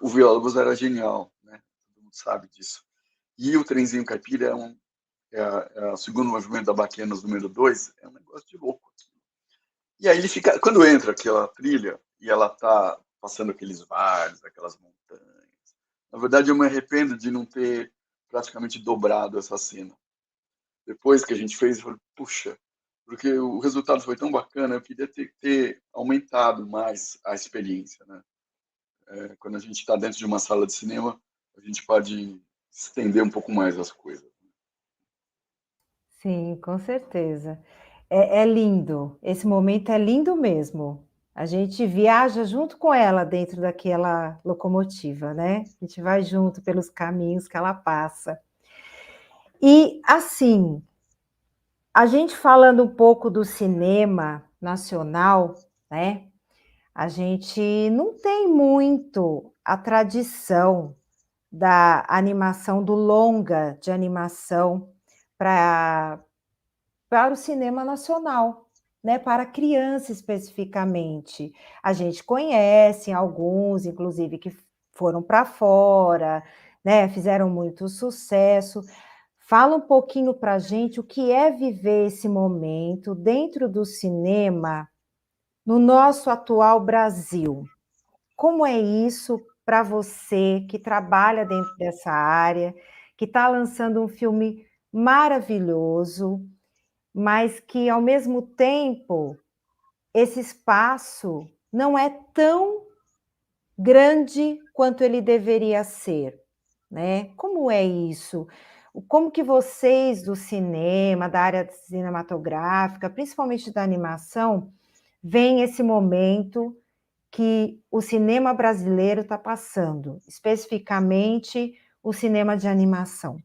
O Vila Lobos era genial, né? Todo mundo sabe disso. E o Trenzinho Caipira é o segundo movimento da Baquianos número 2, é um negócio de louco. E aí ele fica, quando entra aquela trilha e ela tá passando aqueles vales, aquelas montanhas. Na verdade, eu me arrependo de não ter praticamente dobrado essa cena. Depois que a gente fez, eu falei, puxa, porque o resultado foi tão bacana, eu queria ter aumentado mais a experiência, né? Quando a gente está dentro de uma sala de cinema, a gente pode estender um pouco mais as coisas. Sim, com certeza. É lindo, esse momento é lindo mesmo. A gente viaja junto com ela dentro daquela locomotiva, né? A gente vai junto pelos caminhos que ela passa. E, assim, a gente falando um pouco do cinema nacional, né? A gente não tem muito a tradição da animação, do longa de animação para o cinema nacional, né, para criança especificamente. A gente conhece alguns, inclusive, que foram para fora, né, fizeram muito sucesso. Fala um pouquinho para a gente o que é viver esse momento dentro do cinema no nosso atual Brasil. Como é isso para você que trabalha dentro dessa área, que está lançando um filme maravilhoso, mas que, ao mesmo tempo, esse espaço não é tão grande quanto ele deveria ser, né? Como é isso? Como que vocês do cinema, da área cinematográfica, principalmente da animação, veem esse momento que o cinema brasileiro está passando, especificamente o cinema de animação?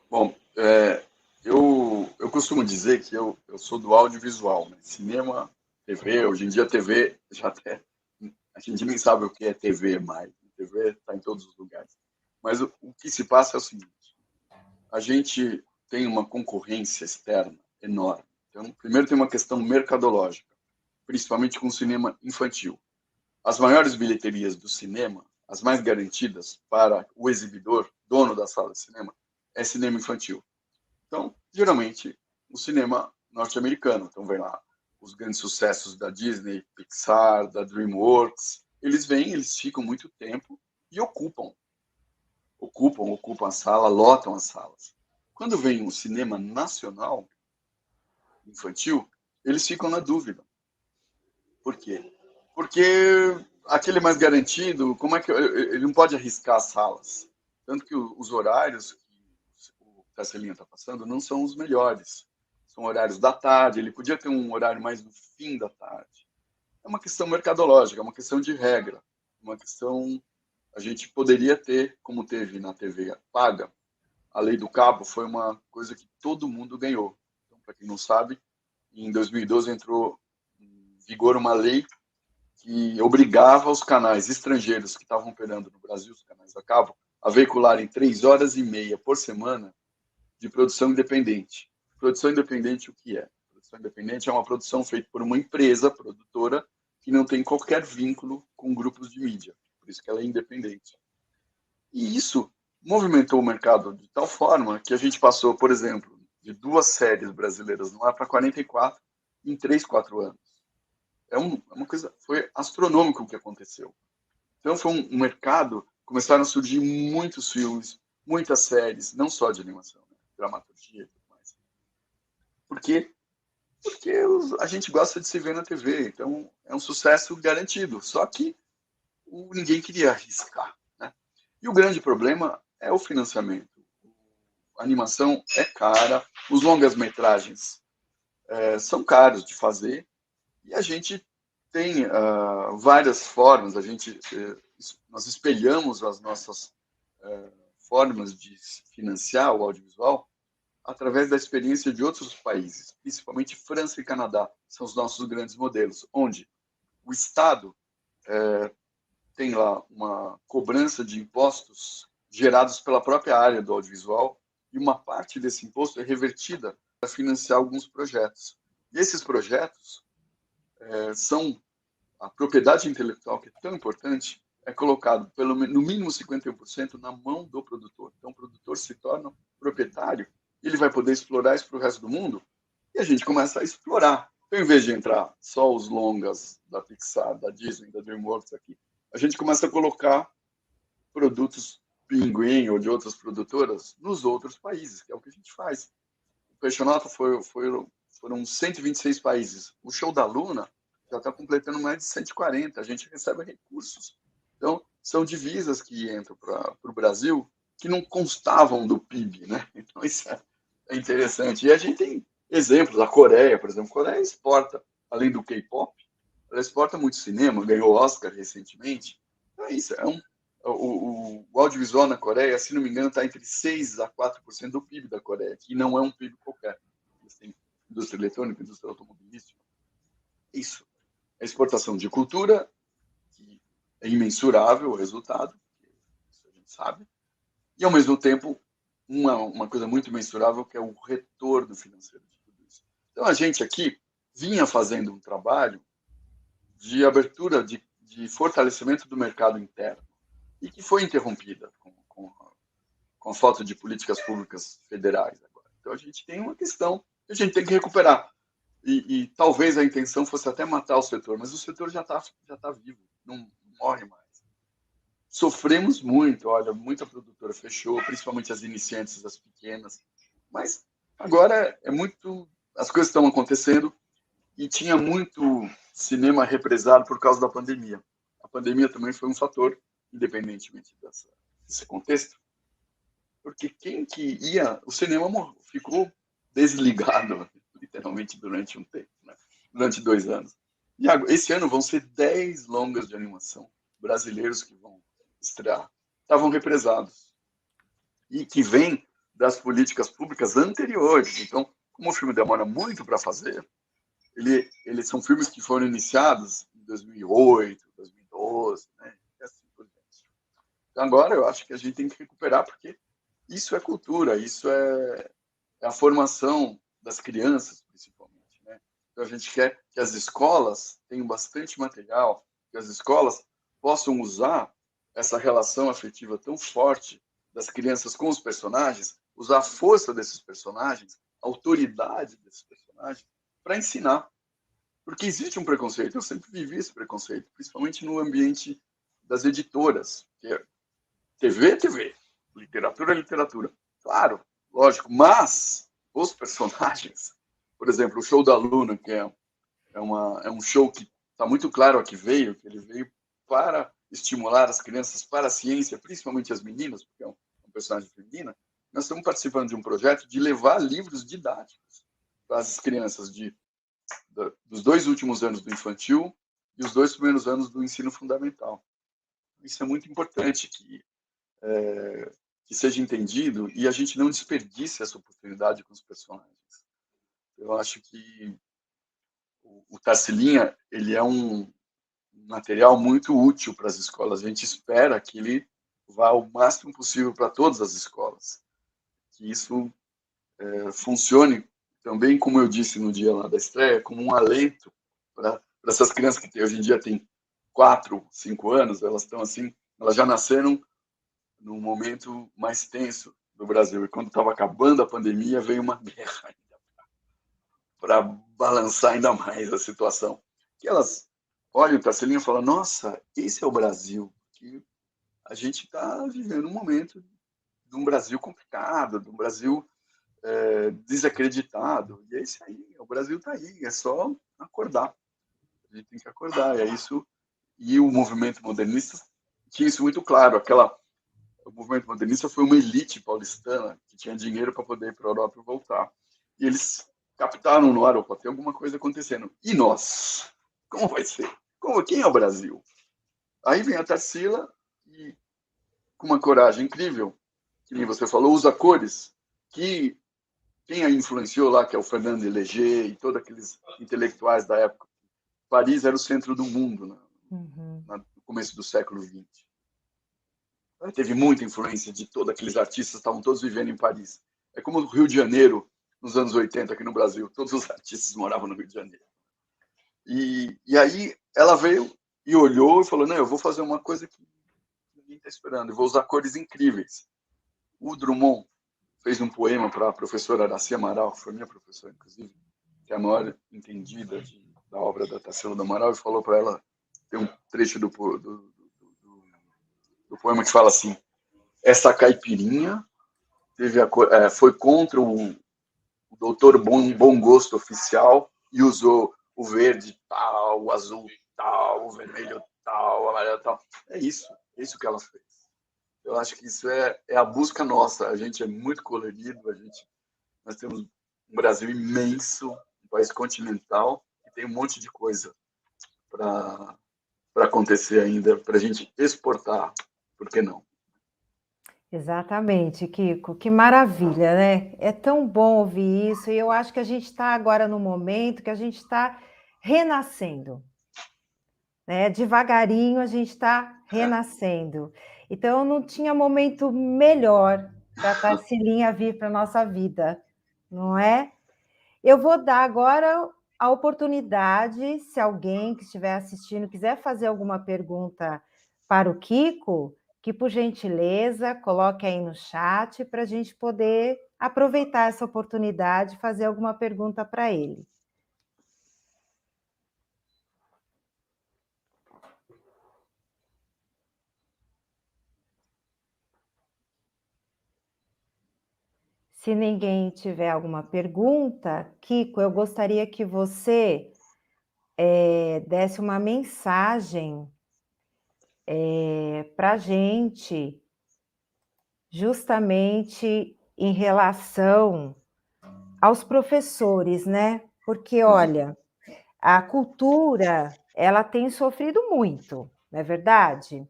Bom, eu costumo dizer que eu sou do audiovisual, né? Cinema, TV, hoje em dia TV já até a gente nem sabe o que é TV mais. TV está em todos os lugares. Mas o que se passa é o seguinte: a gente tem uma concorrência externa enorme. Então, primeiro tem uma questão mercadológica, principalmente com o cinema infantil. As maiores bilheterias do cinema, as mais garantidas para o exibidor, dono da sala de cinema, é cinema infantil. Então, geralmente, o cinema norte-americano. Então, vem lá os grandes sucessos da Disney, Pixar, da DreamWorks. Eles vêm, eles ficam muito tempo e ocupam a sala, lotam as salas. Quando vem um cinema nacional, infantil, eles ficam na dúvida. Por quê? Porque aquele mais garantido, como é que ele não pode arriscar as salas? Tanto que os horários que o Castelinho está passando não são os melhores. São horários da tarde, ele podia ter um horário mais no fim da tarde. É uma questão mercadológica, é uma questão de regra, uma questão... A gente poderia ter, como teve na TV paga, a lei do cabo foi uma coisa que todo mundo ganhou. Então, para quem não sabe, em 2012 entrou em vigor uma lei que obrigava os canais estrangeiros que estavam operando no Brasil, os canais a cabo, a veicularem 3 horas e meia por semana de produção independente. Produção independente, o que é? Produção independente é uma produção feita por uma empresa produtora que não tem qualquer vínculo com grupos de mídia. Por isso que ela é independente. E isso movimentou o mercado de tal forma que a gente passou, por exemplo, de 2 séries brasileiras no ar para 44 em 3, 4 anos. É uma coisa, foi astronômico o que aconteceu. Então foi um mercado, começaram a surgir muitos filmes, muitas séries, não só de animação, né? Dramaturgia e tudo mais. Por quê? Porque a gente gosta de se ver na TV, então é um sucesso garantido. Só que ninguém queria arriscar, né? E o grande problema é o financiamento. A animação é cara, os longas-metragens são caros de fazer, e a gente tem várias formas, nós espelhamos as nossas formas de financiar o audiovisual através da experiência de outros países, principalmente França e Canadá, são os nossos grandes modelos, onde o Estado tem lá uma cobrança de impostos gerados pela própria área do audiovisual, e uma parte desse imposto é revertida para financiar alguns projetos. E esses projetos são a propriedade intelectual, que é tão importante, é colocado no mínimo 51% na mão do produtor. Então, o produtor se torna proprietário e ele vai poder explorar isso para o resto do mundo, e a gente começa a explorar. Então, em vez de entrar só os longas da Pixar, da Disney, da DreamWorks aqui, a gente começa a colocar produtos Pinguim ou de outras produtoras nos outros países, que é o que a gente faz. O Peixonato foram 126 países. O Show da Luna já está completando mais de 140. A gente recebe recursos. Então, são divisas que entram para o Brasil que não constavam do PIB, né? Então, isso é interessante. E a gente tem exemplos. A Coreia, por exemplo. A Coreia exporta, além do K-pop, ela exporta muito cinema, ganhou Oscar recentemente. Então, é isso. O audiovisual na Coreia, se não me engano, está entre 6% a 4% do PIB da Coreia, que não é um PIB qualquer. Eles têm indústria eletrônica, indústria automobilística. Isso a exportação de cultura, que é imensurável o resultado, isso a gente sabe, e, ao mesmo tempo, uma coisa muito mensurável, que é o retorno financeiro de tudo isso. Então, a gente aqui vinha fazendo um trabalho de abertura, de fortalecimento do mercado interno, e que foi interrompida com a falta de políticas públicas federais agora. Então, a gente tem uma questão que a gente tem que recuperar. E talvez a intenção fosse até matar o setor, mas o setor já tá vivo, não morre mais. Sofremos muito, olha, muita produtora fechou, principalmente as iniciantes, as pequenas, mas agora as coisas estão acontecendo e tinha muito cinema represado por causa da pandemia. A pandemia também foi um fator, independentemente desse contexto, porque quem que ia, o cinema ficou desligado, literalmente, durante um tempo, né? Durante 2 anos. E esse ano vão ser 10 longas de animação brasileiros que vão estrear. Estavam represados. E que vêm das políticas públicas anteriores. Então, como o filme demora muito para fazer, eles são filmes que foram iniciados em 2008, 2012, né? E assim por diante. Então, agora eu acho que a gente tem que recuperar, porque isso é cultura, isso é a formação das crianças, principalmente, né? Então, a gente quer que as escolas tenham bastante material, que as escolas possam usar essa relação afetiva tão forte das crianças com os personagens, usar a força desses personagens, a autoridade desses personagens, para ensinar. Porque existe um preconceito, eu sempre vivi esse preconceito, principalmente no ambiente das editoras, que é TV é TV, literatura é literatura. Claro, lógico, mas os personagens, por exemplo, o Show da Luna, que é um show que está muito claro a que veio, que ele veio para estimular as crianças para a ciência, principalmente as meninas, porque é um personagem feminina. Nós estamos participando de um projeto de levar livros didáticos para as crianças dos 2 últimos anos do infantil e os 2 primeiros anos do ensino fundamental. Isso é muito importante que seja entendido e a gente não desperdice essa oportunidade com os personagens. Eu acho que o Tarsila, ele é um material muito útil para as escolas. A gente espera que ele vá o máximo possível para todas as escolas. Que isso funcione também, como eu disse no dia lá da estreia, como um alento para essas crianças que hoje em dia têm 4, 5 anos, elas estão assim, elas já nasceram num momento mais tenso do Brasil. E quando estava acabando a pandemia, veio uma guerra ainda para balançar ainda mais a situação. Que elas olham para a Celinha e falam, nossa, esse é o Brasil. Que a gente está vivendo um momento de um Brasil complicado, de um Brasil desacreditado. E é isso aí, o Brasil está aí, é só acordar. A gente tem que acordar, é isso. E o movimento modernista tinha isso muito claro. O movimento modernista foi uma elite paulistana que tinha dinheiro para poder ir para a Europa e voltar. E eles captaram no ar, opa, tem alguma coisa acontecendo. E nós? Como vai ser? Quem é o Brasil? Aí vem a Tarsila e, com uma coragem incrível, que nem você falou, usa cores, que quem a influenciou lá, que é o Fernando Léger e todos aqueles intelectuais da época. Paris era o centro do mundo, né? No começo do século XX. Teve muita influência de todos aqueles artistas, estavam todos vivendo em Paris. É como o Rio de Janeiro, nos anos 80, aqui no Brasil. Todos os artistas moravam no Rio de Janeiro. E aí ela veio e olhou e falou, não, eu vou fazer uma coisa que ninguém está esperando, eu vou usar cores incríveis. O Drummond fez um poema para a professora Aracy Amaral, que foi minha professora, inclusive, que é a maior entendida da obra da Tarsila do Amaral, e falou para ela, tem um trecho do poema que fala assim, essa caipirinha foi contra o doutor Bom Gosto oficial e usou o verde tal, o azul tal, o vermelho tal, o amarelo tal. É isso que ela fez. Eu acho que isso é a busca nossa. A gente é muito colorido, nós temos um Brasil imenso, um país continental, que tem um monte de coisa para acontecer ainda, para a gente exportar, por que não? Exatamente, Kiko, que maravilha, né? É tão bom ouvir isso, e eu acho que a gente está agora no momento que a gente está renascendo. né? Devagarinho a gente está renascendo. Então, não tinha momento melhor para a Tarsila vir para a nossa vida, não é? Eu vou dar agora a oportunidade, se alguém que estiver assistindo quiser fazer alguma pergunta para o Kiko, que, por gentileza, coloque aí no chat para a gente poder aproveitar essa oportunidade e fazer alguma pergunta para ele. Se ninguém tiver alguma pergunta, Kiko, eu gostaria que você desse uma mensagem para a gente, justamente em relação aos professores, né? Porque, olha, a cultura, ela tem sofrido muito, não é verdade?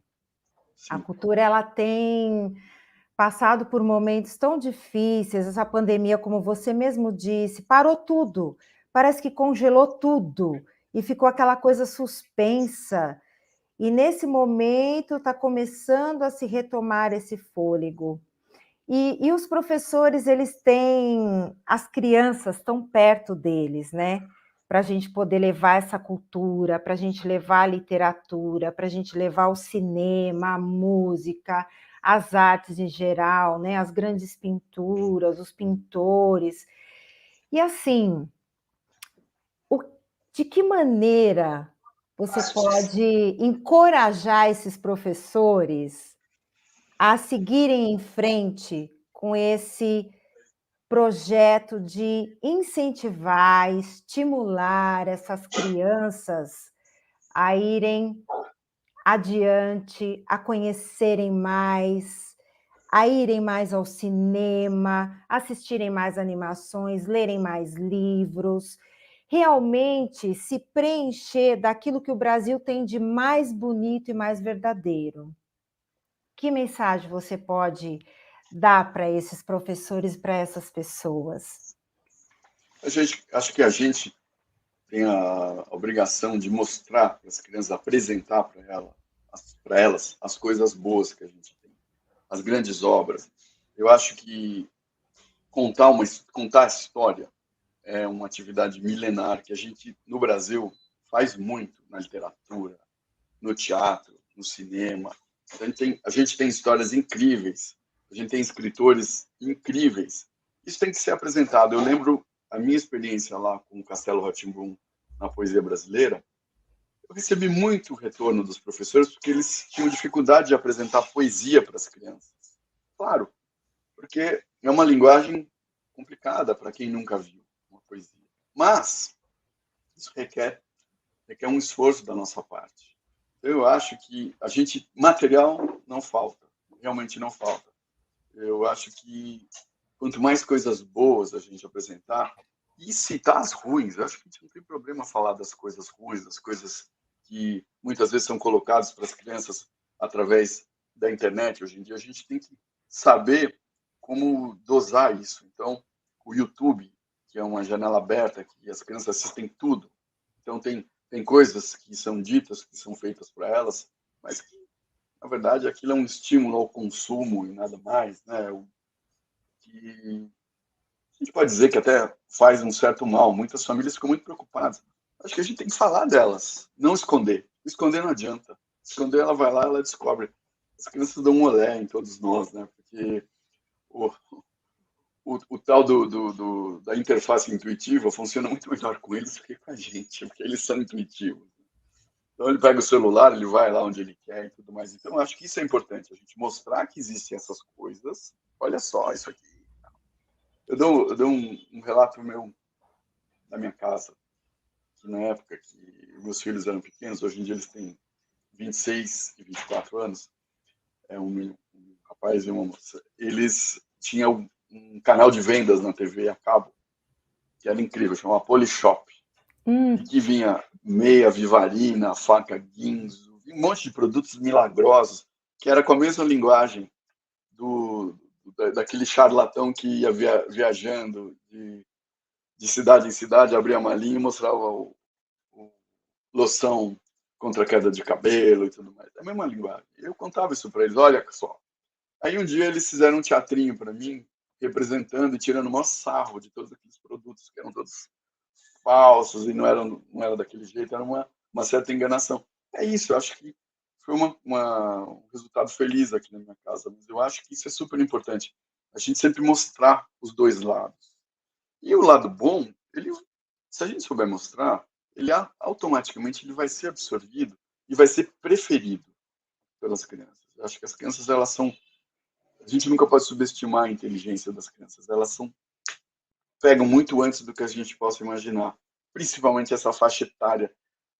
A Sim. cultura, ela tem passado por momentos tão difíceis, essa pandemia, como você mesmo disse, parou tudo, parece que congelou tudo, e ficou aquela coisa suspensa, e nesse momento está começando a se retomar esse fôlego. E os professores, eles têm as crianças tão perto deles, né? Para a gente poder levar essa cultura, para a gente levar a literatura, para a gente levar o cinema, a música, as artes em geral, né? As grandes pinturas, os pintores. E assim, de que maneira você pode encorajar esses professores a seguirem em frente com esse projeto de incentivar, estimular essas crianças a irem adiante, a conhecerem mais, a irem mais ao cinema, assistirem mais animações, lerem mais livros, realmente se preencher daquilo que o Brasil tem de mais bonito e mais verdadeiro. Que mensagem você pode dar para esses professores, para essas pessoas? Acho que a gente tem a obrigação de mostrar para as crianças, apresentar para elas as coisas boas que a gente tem, as grandes obras. Eu acho que contar a história é uma atividade milenar que a gente, no Brasil, faz muito na literatura, no teatro, no cinema. A gente tem histórias incríveis, a gente tem escritores incríveis. Isso tem que ser apresentado. Eu lembro a minha experiência lá com o Castelo Rá-Tim-Bum na poesia brasileira. Eu recebi muito retorno dos professores porque eles tinham dificuldade de apresentar poesia para as crianças. Claro, porque é uma linguagem complicada para quem nunca viu uma poesia. Mas isso requer um esforço da nossa parte. Eu acho que material não falta, realmente não falta. Eu acho que quanto mais coisas boas a gente apresentar, e citar as ruins, eu acho que a gente não tem problema falar das coisas ruins, das coisas que muitas vezes são colocadas para as crianças através da internet. Hoje em dia a gente tem que saber como dosar isso. Então, o YouTube, que é uma janela aberta, que as crianças assistem tudo. Então, tem coisas que são ditas, que são feitas para elas, mas que, na verdade, aquilo é um estímulo ao consumo e nada mais, né? Que a gente pode dizer que até faz um certo mal. Muitas famílias ficam muito preocupadas. Acho que a gente tem que falar delas, não esconder. Esconder não adianta. Esconder, ela vai lá, ela descobre. As crianças dão um olé em todos nós, né? Porque o tal da interface intuitiva funciona muito melhor com eles do que com a gente, porque eles são intuitivos. Então, ele pega o celular, ele vai lá onde ele quer e tudo mais. Então, eu acho que isso é importante, a gente mostrar que existem essas coisas. Olha só isso aqui. Eu dou um relato meu da minha casa, que na época que meus filhos eram pequenos, hoje em dia eles têm 26 e 24 anos, um rapaz e uma moça, eles tinham um canal de vendas na TV a cabo, que era incrível, chamava Polishop, e que vinha meia Vivarina, faca Guinzo, um monte de produtos milagrosos, que era com a mesma linguagem daquele charlatão que ia viajando de cidade em cidade, abria a malinha e mostrava o loção contra a queda de cabelo e tudo mais. É a mesma linguagem. Eu contava isso para eles, olha só. Aí um dia eles fizeram um teatrinho para mim, representando e tirando o maior sarro de todos aqueles produtos que eram todos falsos e não era daquele jeito, era uma certa enganação. É isso, eu acho que foi um resultado feliz aqui na minha casa, mas eu acho que isso é super importante, a gente sempre mostrar os dois lados. E o lado bom, se a gente souber mostrar, ele automaticamente ele vai ser absorvido e vai ser preferido pelas crianças. Eu acho que as crianças, elas são... A gente nunca pode subestimar a inteligência das crianças. Elas pegam muito antes do que a gente possa imaginar. Principalmente essa faixa etária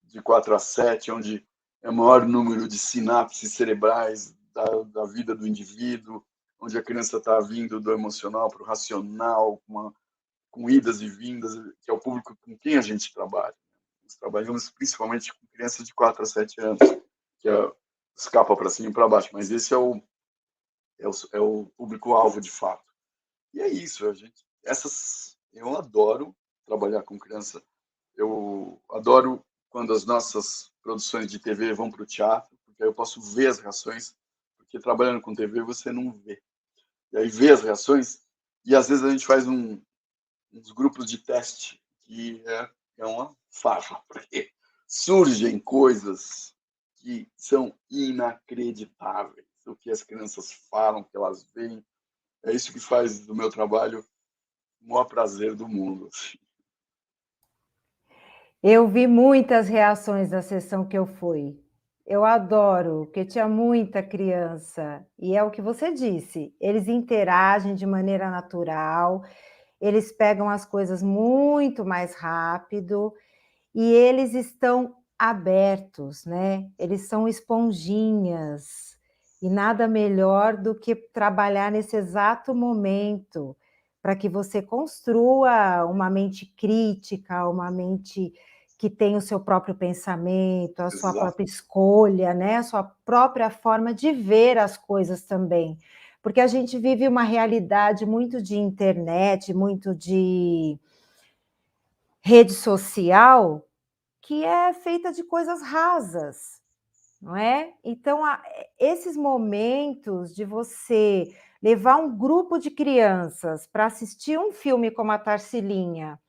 de 4 a 7, onde é o maior número de sinapses cerebrais da vida do indivíduo, onde a criança está vindo do emocional para o racional, com idas e vindas, que é o público com quem a gente trabalha. Nós trabalhamos principalmente com crianças de 4 a 7 anos, que escapa para cima e para baixo, mas esse é o público-alvo de fato. E é isso, eu adoro trabalhar com criança, eu adoro quando as nossas produções de TV vão para o teatro, porque aí eu posso ver as reações, porque trabalhando com TV você não vê. E aí vê as reações, e às vezes a gente faz uns grupos de teste, que é uma farra, porque surgem coisas que são inacreditáveis. O que as crianças falam, que elas veem, é isso que faz do meu trabalho o maior prazer do mundo. Eu vi muitas reações da sessão que eu fui. Eu adoro, porque tinha muita criança. E é o que você disse, eles interagem de maneira natural, eles pegam as coisas muito mais rápido e eles estão abertos, né? Eles são esponjinhas. E nada melhor do que trabalhar nesse exato momento para que você construa uma mente crítica, uma mente que tem o seu próprio pensamento, a sua Exato. própria escolha, né? A sua própria forma de ver as coisas também. Porque a gente vive uma realidade muito de internet, muito de rede social, que é feita de coisas rasas, não é? Então, esses momentos de você levar um grupo de crianças para assistir um filme como a Tarsilinha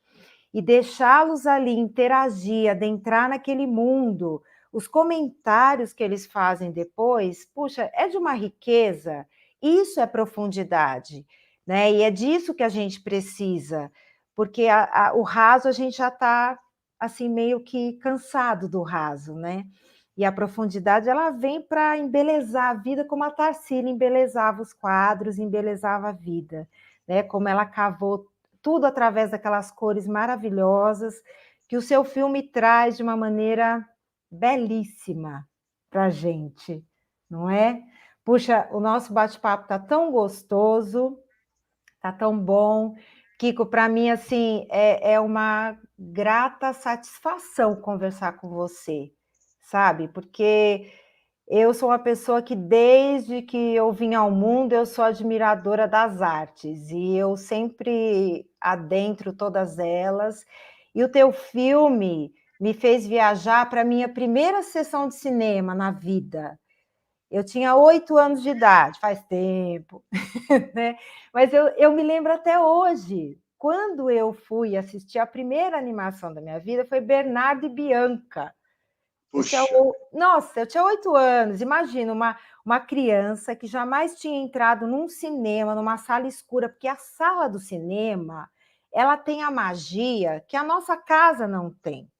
e deixá-los ali interagir, adentrar naquele mundo, os comentários que eles fazem depois, puxa, é de uma riqueza, isso é profundidade, né? E é disso que a gente precisa, porque o raso a gente já está assim meio que cansado do raso, né? E a profundidade ela vem para embelezar a vida, como a Tarsila embelezava os quadros, embelezava a vida, né? Como ela cavou tudo através daquelas cores maravilhosas que o seu filme traz de uma maneira belíssima para a gente, não é? Puxa, o nosso bate-papo está tão gostoso, está tão bom. Kiko, para mim, assim, é uma grata satisfação conversar com você, sabe? Porque eu sou uma pessoa que, desde que eu vim ao mundo, eu sou admiradora das artes, e eu sempre adentro todas elas. E o teu filme me fez viajar para a minha primeira sessão de cinema na vida. Eu tinha 8 anos de idade, faz tempo, né? Mas eu me lembro até hoje, quando eu fui assistir a primeira animação da minha vida, foi Bernardo e Bianca. Puxa, Nossa, eu tinha 8 anos, imagina, uma criança que jamais tinha entrado num cinema, numa sala escura, porque a sala do cinema, ela tem a magia que a nossa casa não tem.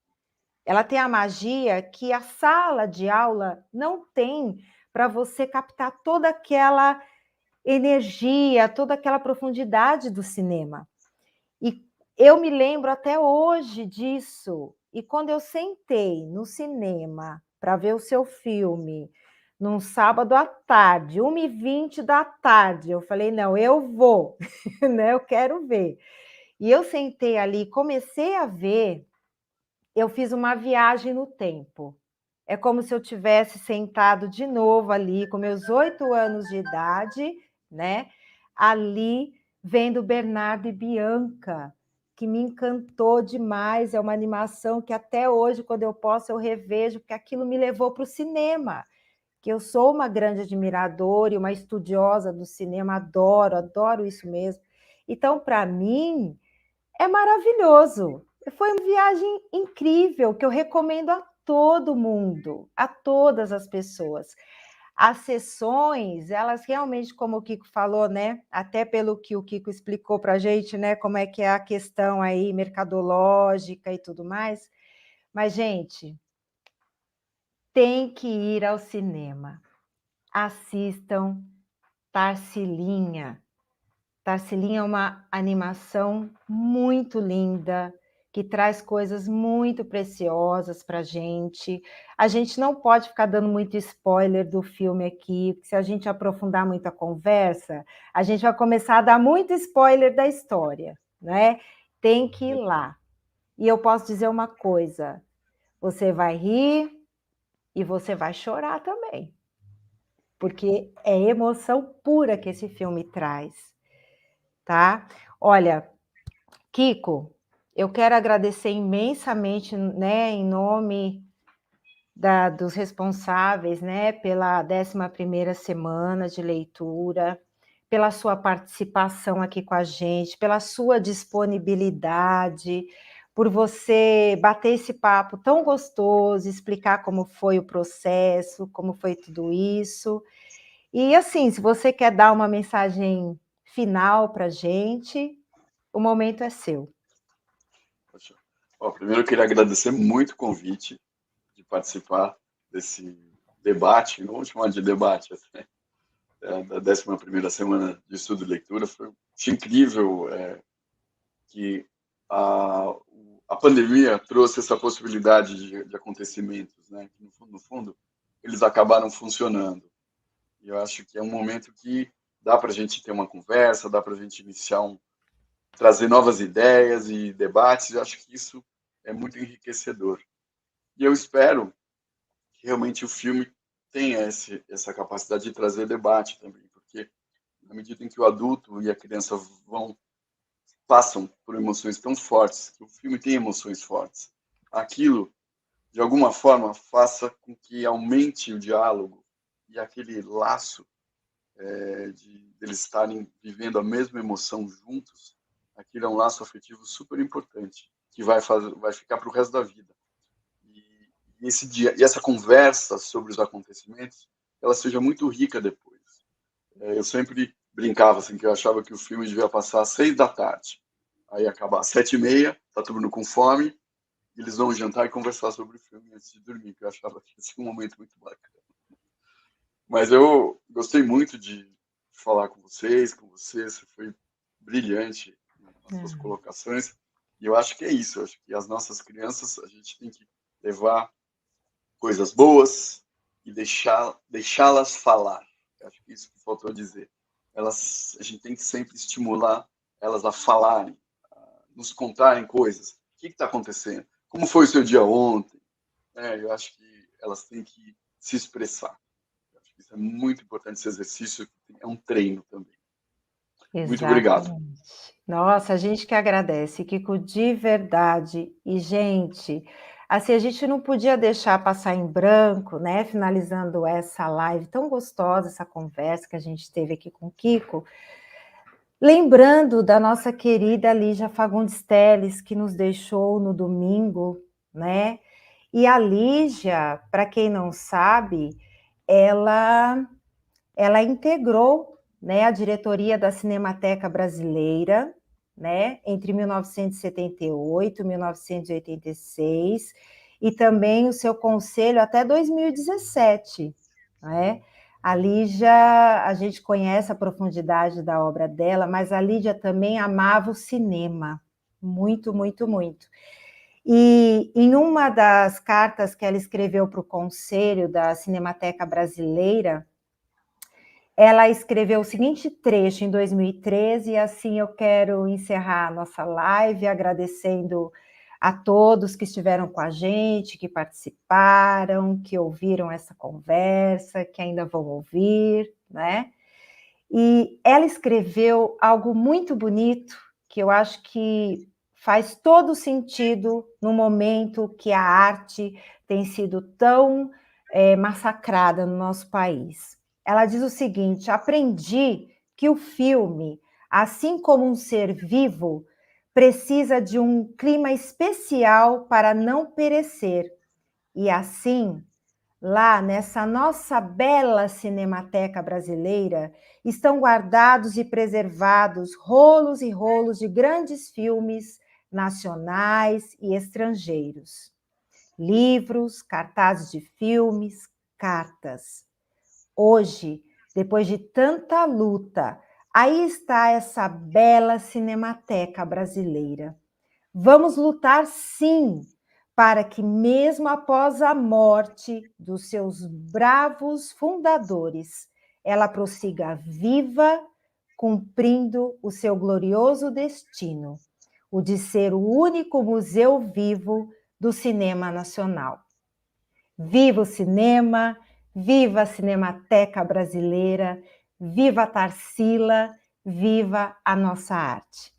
Ela tem a magia que a sala de aula não tem, para você captar toda aquela energia, toda aquela profundidade do cinema. E eu me lembro até hoje disso. E quando eu sentei no cinema para ver o seu filme, num sábado à tarde, 1h20 da tarde, eu falei, não, eu vou, né? Eu quero ver. E eu sentei ali, comecei a ver, eu fiz uma viagem no tempo. É como se eu tivesse sentado de novo ali, com meus 8 anos de idade, né? Ali, vendo Bernardo e Bianca, que me encantou demais, é uma animação que até hoje, quando eu posso, eu revejo, porque aquilo me levou para o cinema, que eu sou uma grande admiradora e uma estudiosa do cinema, adoro isso mesmo. Então, para mim, é maravilhoso. Foi uma viagem incrível, que eu recomendo a todo mundo, a todas as pessoas. As sessões, elas realmente, como o Kiko falou, né? Até pelo que o Kiko explicou para a gente, né? Como é que é a questão aí mercadológica e tudo mais. Mas, gente, tem que ir ao cinema. Assistam Tarsila. Tarsila é uma animação muito linda, que traz coisas muito preciosas para a gente. A gente não pode ficar dando muito spoiler do filme aqui, porque se a gente aprofundar muito a conversa, a gente vai começar a dar muito spoiler da história, né? Tem que ir lá. E eu posso dizer uma coisa, você vai rir e você vai chorar também, porque é emoção pura que esse filme traz, tá? Olha, Kiko, eu quero agradecer imensamente, né, em nome dos responsáveis, né, pela 11ª semana de leitura, pela sua participação aqui com a gente, pela sua disponibilidade, por você bater esse papo tão gostoso, explicar como foi o processo, como foi tudo isso. E assim, se você quer dar uma mensagem final para a gente, o momento é seu. Poxa. Ó, primeiro eu queria agradecer muito o convite de participar desse debate, não vou chamar de debate, assim, da 11ª semana de estudo e leitura. Achei incrível que a pandemia trouxe essa possibilidade de acontecimentos, né? Que no fundo, eles acabaram funcionando. E eu acho que é um momento que dá para a gente ter uma conversa, dá para a gente trazer novas ideias e debates. Eu acho que isso é muito enriquecedor. E eu espero que realmente o filme tenha essa capacidade de trazer debate também, porque na medida em que o adulto e a criança passam por emoções tão fortes, que o filme tem emoções fortes, aquilo, de alguma forma, faça com que aumente o diálogo e aquele laço de eles estarem vivendo a mesma emoção juntos, aquilo é um laço afetivo super importante, que vai ficar para o resto da vida. E esse dia, e essa conversa sobre os acontecimentos, ela seja muito rica depois. Eu sempre brincava assim, que eu achava que o filme devia passar às 6 da tarde, aí acabar às 7h30, tá todo mundo com fome, e eles vão jantar e conversar sobre o filme antes de dormir, que eu achava que ia ser um momento muito bacana. Mas eu gostei muito de falar com vocês, você foi brilhante nas suas colocações, e eu acho que é isso, eu acho que as nossas crianças, a gente tem que levar coisas boas e deixá-las falar. Eu acho que isso que faltou dizer. A gente tem que sempre estimular elas a falarem, a nos contarem coisas. O que está acontecendo? Como foi o seu dia ontem? Eu acho que elas têm que se expressar. Eu acho que isso é muito importante, esse exercício é um treino também. Muito obrigado. Exatamente. Nossa, a gente que agradece, Kiko, de verdade. E, gente, assim, a gente não podia deixar passar em branco, né? Finalizando essa live tão gostosa, essa conversa que a gente teve aqui com o Kiko, lembrando da nossa querida Lígia Fagundes Telles, que nos deixou no domingo, né? E a Lígia, para quem não sabe, ela integrou, né, a diretoria da Cinemateca Brasileira, né, entre 1978 e 1986, e também o seu conselho até 2017, né? A Lígia, a gente conhece a profundidade da obra dela, mas a Lígia também amava o cinema, muito, muito, muito. E em uma das cartas que ela escreveu para o Conselho da Cinemateca Brasileira, ela escreveu o seguinte trecho em 2013, e assim eu quero encerrar a nossa live agradecendo a todos que estiveram com a gente, que participaram, que ouviram essa conversa, que ainda vão ouvir, né? E ela escreveu algo muito bonito, que eu acho que faz todo sentido no momento que a arte tem sido tão massacrada no nosso país. Ela diz o seguinte: aprendi que o filme, assim como um ser vivo, precisa de um clima especial para não perecer. E assim, lá nessa nossa bela Cinemateca brasileira, estão guardados e preservados rolos e rolos de grandes filmes nacionais e estrangeiros. Livros, cartazes de filmes, cartas. Hoje, depois de tanta luta, aí está essa bela Cinemateca brasileira. Vamos lutar, sim, para que, mesmo após a morte dos seus bravos fundadores, ela prossiga viva, cumprindo o seu glorioso destino, o de ser o único museu vivo do cinema nacional. Viva o cinema, viva a Cinemateca brasileira, viva a Tarsila, viva a nossa arte.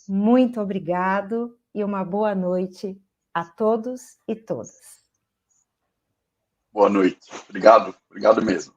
Muito obrigado e uma boa noite a todos e todas. Boa noite. Obrigado mesmo.